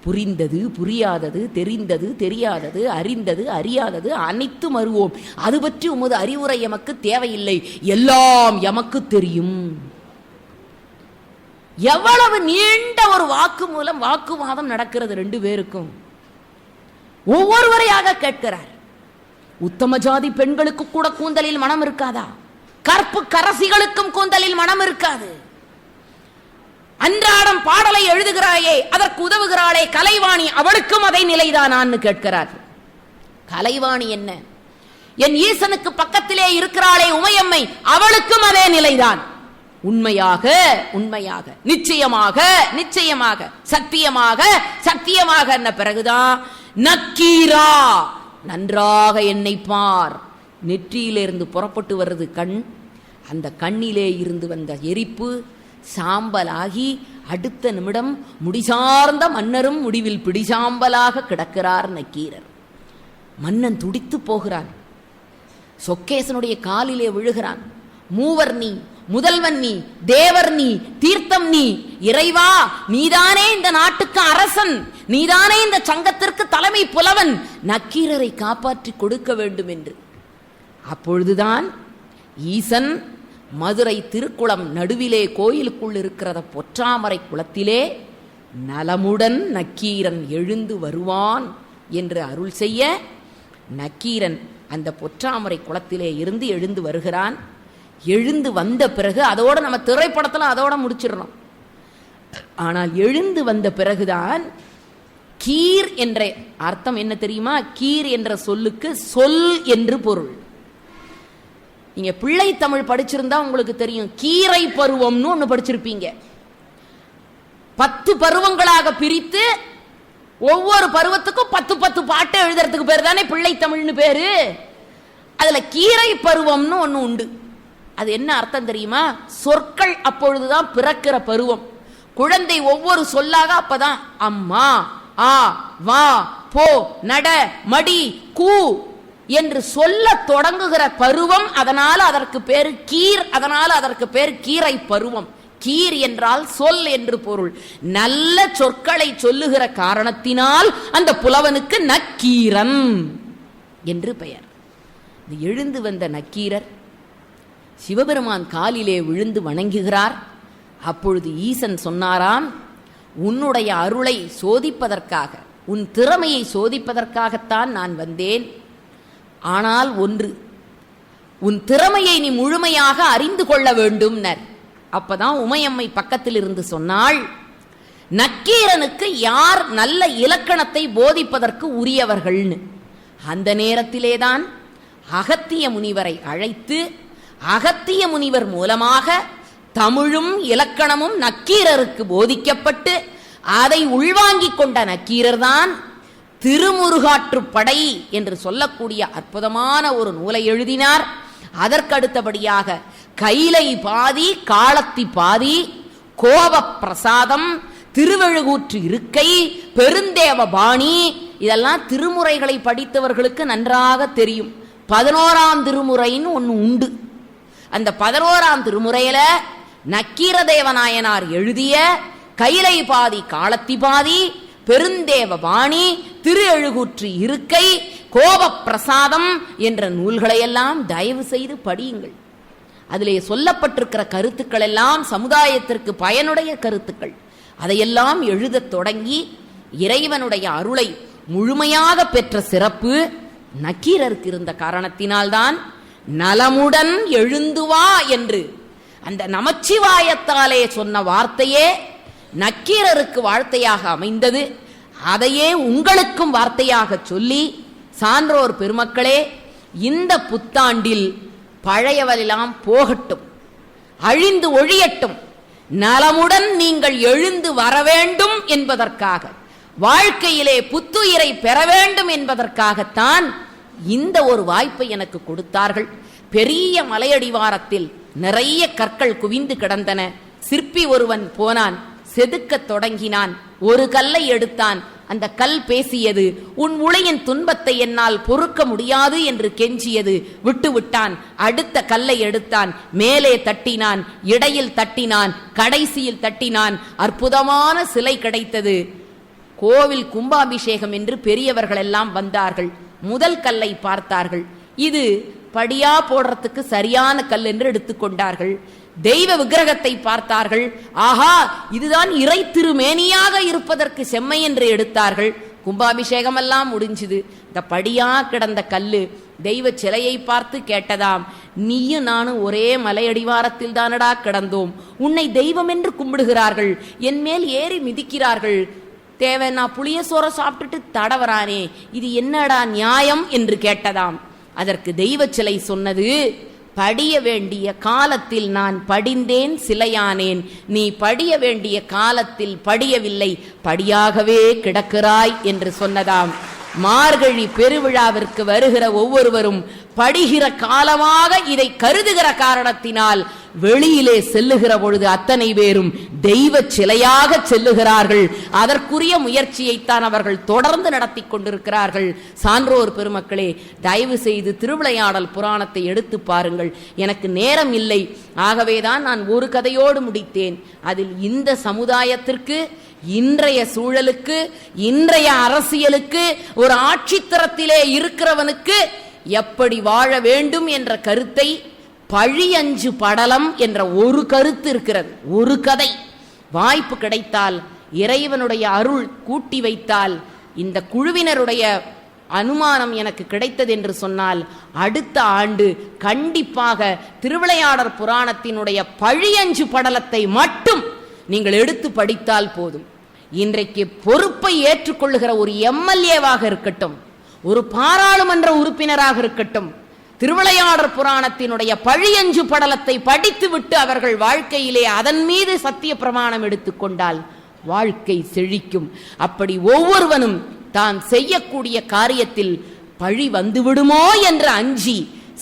புரிந்தது புரியாதது, தெரிந்தது தெரியாதது, அறிந்தது அறியாதது அனைத்தும் அறிவோம். அது பற்றி உமது அறிவுரை எமக்கு தேவையில்லை, எல்லாம் எமக்கு தெரியும். எவ்வளவு நீண்ட ஒரு வாக்கு மூலம் வாக்குவாதம் நடக்கிறது ரெண்டு பேருக்கும். ஒவ்வொருவரையாக கேட்கிறார். உத்தம ஜாதி பெண்களுக்கு கூட கூந்தலில் மனம் இருக்காதா? கற்பு கரசிகளுக்கும் கூந்தலில் மனம் இருக்காது. அன்றாடம் பாடலை எழுதுகிறாயே, அதற்கு உதவுகிறாளே கலைவாணி, அவளுக்கும் அதை நிலைதானான்னு கேட்கிறார். கலைவாணி என்ன? என் ஈசனுக்கு பக்கத்திலே இருக்கிறாளே உமையம்மை, அவளுக்கும் அதே நிலைதான். உண்மையாக உண்மையாக, நிச்சயமாக நிச்சயமாக, சத்தியமாக சத்தியமாக என்ன பிறகுதான் நக்கீரா, நன்றாக என்னை பார். நெற்றியிலிருந்து புறப்பட்டு வருது கண். அந்த கண்ணிலே இருந்து வந்த எரிப்பு சாம்பலாகி அடுத்த நிமிடம் முடிசார்ந்த மன்னரும் முடிவில் பிடிசாம்பலாக கிடக்கிறார் நக்கீரர். மன்னன் துடித்து போகிறான். சொக்கேசனுடைய காலிலே விழுகிறான். மூவர் நீ, முதல்வன் நீ, தேவர் நீ, தீர்த்தம் நீ, இறைவா நீதானே இந்த நாட்டுக்கு அரசன், நீதானே இந்த சங்கத்திற்கு தலைமை புலவன், நக்கீரரை காப்பாற்றி கொடுக்க வேண்டும் என்று. அப்பொழுதுதான் ஈசன் மதுரை திருக்குளம் நடுவிலே கோயிலுக்குள் இருக்கிற பொற்றாமரை குளத்திலே நலமுடன் நக்கீரன் எழுந்து வருவான் என்று அருள் செய்ய, நக்கீரன் அந்த பொற்றாமரை குளத்திலே இருந்து எழுந்து வருகிறான். எழுந்து வந்த பிறகு, அதோட நம்ம திரைப்படத்தில் அதோட முடிச்சிடணும். ஆனால் எழுந்து வந்த பிறகுதான் கீர் என்ற அர்த்தம் என்ன தெரியுமா? கீர் என்ற சொல்லுக்கு சொல் என்று பொருள். நீங்க பிள்ளை தமிழ் படிச்சிருந்தா உங்களுக்கு தெரியும். கீரை பருவம்னு ஒண்ணு படிச்சிருப்பீங்க. 10 பருவங்களாக பிரித்து ஒவ்வொரு பருவத்துக்கும் 10 பாட்டு எழுதுறதுக்கு பேர் தானே பிள்ளை தமிழ்னு பேரு. அதுல கீரை பருவம்னு ஒண்ணு உண்டு. அது என்ன அர்த்தம் தெரியுமா? சொற்கள் அப்பொழுதுதான் பிறக்கிற பருவம். குழந்தை ஒவ்வொரு சொல்லாக அப்பதான் அம்மா, ஆ, வா, போ, நட, மடி, கூ என்று சொல்ல தொடங்குகிற பருவம். அதனால அதற்கு பேரு கீர். அதனால அதற்கு பேர் கீரை பருவம். கீர் என்றால் சொல் என்று பொருள். நல்ல சொற்களை சொல்லுகிற காரணத்தினால் அந்த புலவனுக்கு நக்கீரன் என்று பெயர். எழுந்து வந்த நக்கீரர் சிவபெருமான் காலிலே விழுந்து வணங்குகிறார். அப்பொழுது ஈசன் சொன்னாராம், உன்னுடைய அருளை சோதிப்பதற்காக, உன் திறமையை சோதிப்பதற்காகத்தான் நான் வந்தேன். ஆனால் ஒன்று, உன் திறமையை நீ முழுமையாக அறிந்து கொள்ள வேண்டும். அப்பதான் உமையம்மை பக்கத்தில் இருந்து சொன்னாள், நக்கீரனுக்கு யார் நல்ல இலக்கணத்தை போதிப்பதற்கு உரியவர்கள்னு. அந்த நேரத்திலேதான் அகத்திய முனிவரை அழைத்து, அகத்திய முனிவர் மூலமாக தமிழும் இலக்கணமும் நக்கீரருக்கு போதிக்கப்பட்டு அதை உள்வாங்கிக் கொண்ட நக்கீரர் தான் திருமுருகாற்றுப்படை என்று சொல்லக்கூடிய அற்புதமான ஒரு நூலை எழுதினார். அதற்கடுத்தபடியாக கைலை பாதி, காலத்தி பாதி, கோப பிரசாதம், திருவெழுகூற்று இருக்கை, பெருந்தேவ பாணி, இதெல்லாம் திருமுறைகளை படித்தவர்களுக்கு நன்றாக தெரியும். 11ஆம் திருமுறைன்னு ஒன்று உண்டு. அந்த 11ஆம் திருமுறையில நக்கீர தேவநாயனார் எழுதிய கைலை பாதி, காலத்தி பாதி, பெருந்தேவ பாணி, திரு எழுகூற்று இருக்கை, கோப பிரசாதம் என்ற நூல்களையெல்லாம் தயவு செய்து படியுங்கள். அதிலே சொல்லப்பட்டிருக்கிற கருத்துக்கள் எல்லாம் சமுதாயத்திற்கு பயனுடைய கருத்துக்கள். அதையெல்லாம் எழுதத் தொடங்கி இறைவனுடைய அருளை முழுமையாக பெற்ற சிறப்பு நக்கீரருக்கு இருந்த காரணத்தினால்தான் நலமுடன் எழுந்துவா என்று அந்த நமச்சிவாயத்தாலே சொன்ன வார்த்தையே நக்கீரருக்கு வார்த்தையாக அமைந்தது. அதையே உங்களுக்கும் வார்த்தையாக சொல்லி, சான்றோர் பெருமக்களே, இந்த புத்தாண்டில் பழையவெல்லாம் போகட்டும், அழிந்து ஒழியட்டும், நலமுடன் நீங்கள் எழுந்து வர வேண்டும் என்பதற்காக, வாழ்க்கையிலே புத்துயிரை பெற வேண்டும் என்பதற்காகத்தான் இந்த ஒரு வாய்ப்பை எனக்கு கொடுத்தார்கள். பெரிய மலையடிவாரத்தில் நிறைய கற்கள் குவிந்து கிடந்தன. சிற்பி ஒருவன் போனான், செதுக்க தொடங்கினான். ஒரு கல்லை எடுத்தான், அந்த கல் பேசியது. உன் உளையின் துன்பத்தை என்னால் பொறுக்க முடியாது என்று கெஞ்சியது. விட்டுவிட்டான். அடுத்த கல்லை எடுத்தான். மேலே தட்டினான், இடையில் தட்டினான், கடைசியில் தட்டினான். அற்புதமான சிலை கிடைத்தது. கோவில் கும்பாபிஷேகம் என்று பெரியவர்கள் எல்லாம் வந்தார்கள். முதல் கல்லை பார்த்தார்கள். இது படியா போடுறதுக்கு சரியான கல் என்று எடுத்துக்கொண்டார்கள். தெய்வ விக்கிரகத்தை பார்த்தார்கள். ஆஹா, இதுதான் இறை திருமேனியாக இருப்பதற்கு செம்மை என்று எடுத்தார்கள். கும்பாபிஷேகம் எல்லாம் முடிஞ்சுது. இந்த படியா கிடந்த கல்லு தெய்வ சிலையை பார்த்து கேட்டதாம், நீயும் நானும் ஒரே மலையடிவாரத்தில் தானடா கிடந்தோம், உன்னை தெய்வம் என்று கும்பிடுகிறார்கள், என் மேல் ஏறி மிதிக்கிறார்கள், தேவை நான் புளிய சோற சாப்பிட்டுட்டு தடவரானே, இது என்னடா நியாயம் என்று கேட்டதாம். அதற்கு தெய்வ சிலை சொன்னது, படிய வேண்டிய காலத்தில் நான் படிந்தேன், சிலையானேன். நீ படிய வேண்டிய காலத்தில் படியவில்லை, படியாகவே கிடக்கிறாய் என்று சொன்னதாம். மார்கழி பெருவிழாவிற்கு வருகிற ஒவ்வொருவரும் படிகிற காலமாக இதை கருதுகிற காரணத்தினால் வெளியிலே செல்லுகிற பொழுது அத்தனை பேரும் தெய்வ சிலையாக செல்லுகிறார்கள். அதற்குரிய முயற்சியைத்தான் அவர்கள் தொடர்ந்து நடத்தி கொண்டிருக்கிறார்கள். சான்றோர் பெருமக்களே, தயவு செய்து திருவிளையாடல் புராணத்தை எடுத்து பாருங்கள். எனக்கு நேரம் இல்லை, ஆகவேதான் நான் ஒரு கதையோடு முடித்தேன். அதில் இந்த சமுதாயத்திற்கு, இன்றைய சூழலுக்கு, இன்றைய அரசியலுக்கு, ஒரு ஆட்சித்தரத்திலே இருக்கிறவனுக்கு எப்படி வாழ வேண்டும் என்ற கருத்தை, பழியஞ்சு படலம் என்ற ஒரு கருத்து இருக்கிறது. ஒரு கதை வாய்ப்பு கிடைத்தால், இறைவனுடைய அருள் கூட்டி வைத்தால், இந்த குழுவினருடைய அனுமானம் எனக்கு கிடைத்தது என்று சொன்னால், அடுத்த ஆண்டு கண்டிப்பாக திருவிளையாடற் புராணத்தினுடைய பழியஞ்சு படலத்தை மட்டும் நீங்கள் எடுத்து படித்தால் போதும். இன்றைக்கு பொறுப்பை ஏற்றுக்கொள்ளுகிற ஒரு எம்எல்ஏவாக இருக்கட்டும், ஒரு பாராளுமன்ற உறுப்பினராக இருக்கட்டும், திருவிளையாடற் புராணத்தினுடைய பழியஞ்சு படலத்தை படித்துவிட்டு அவர்கள் வாழ்க்கையிலே அதன் மீது சத்திய பிரமாணம் எடுத்துக்கொண்டால் வாழ்க்கை செழிக்கும். அப்படி ஒவ்வொருவனும் தான் செய்யக்கூடிய காரியத்தில் பழி வந்துவிடுமோ என்று அஞ்சி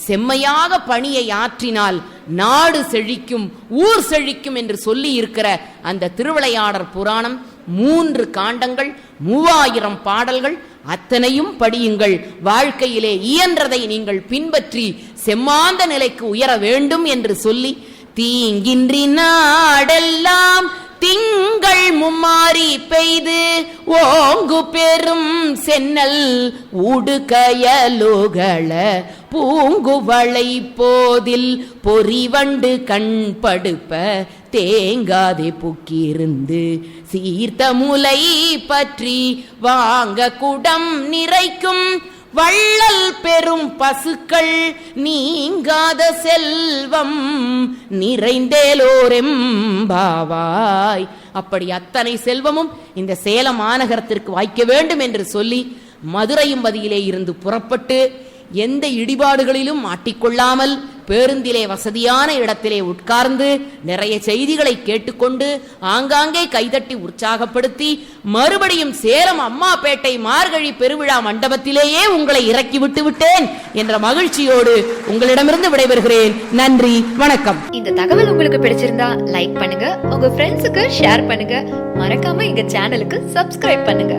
செம்மையாக பணியை ஆற்றினால் நாடு செழிக்கும், ஊர் செழிக்கும் என்று சொல்லி இருக்கிற அந்த திருவிளையாடற் புராணம் 3 காண்டங்கள், 3000 பாடல்கள், அத்தனையும் படியுங்கள். வாழ்க்கையிலே இயன்றதை நீங்கள் பின்பற்றி செம்மாந்த நிலைக்கு உயர வேண்டும் என்று சொல்லி, தீங்கின்றி நாடெல்லாம் திங்கள் மும்மாறி பெய்து ஓங்கு பெரும் சென்னல் ஊடுகயலுகள பூங்குவளை போதில் பொறிவண்டு கண் படுப்ப தேங்காதே புக்கிருந்து சீர்த்த முலை பற்றி வாங்க குடம் நிறைக்கும் வள்ளல் பெரும் பசுக்கள் நீங்காத செல்வம் நிறைந்தேலோரெம்பாவாய். அப்படி அத்தனை செல்வமும் இந்த சேலம் மாநகரத்திற்கு வாய்க்க வேண்டும் என்று சொல்லி மதுரையும்பதியிலே இருந்து புறப்பட்டு எந்த இடிபாடுகளிலும் மாட்டிக்கொள்ளாமல் பேருந்திலே வசதியான இடத்திலே உட்கார்ந்து நிறைய செய்திகளை கேட்டுக்கொண்டு ஆங்காங்கே கைதட்டி உற்சாகப்படுத்தி மறுபடியும் சேலம் அம்மாப்பேட்டை மார்கழி பெருவிழா மண்டபத்திலேயே உங்களை இறக்கி விட்டு விட்டேன் என்ற மகிழ்ச்சியோடு உங்களிடமிருந்து விடைபெறுகிறேன். நன்றி, வணக்கம். இந்த தகவல் உங்களுக்கு பிடிச்சிருந்தா லைக் பண்ணுங்க, உங்க ஃப்ரெண்ட்ஸுக்கு ஷேர் பண்ணுங்க, மறக்காம எங்க சேனலுக்கு சப்ஸ்கிரைப் பண்ணுங்க.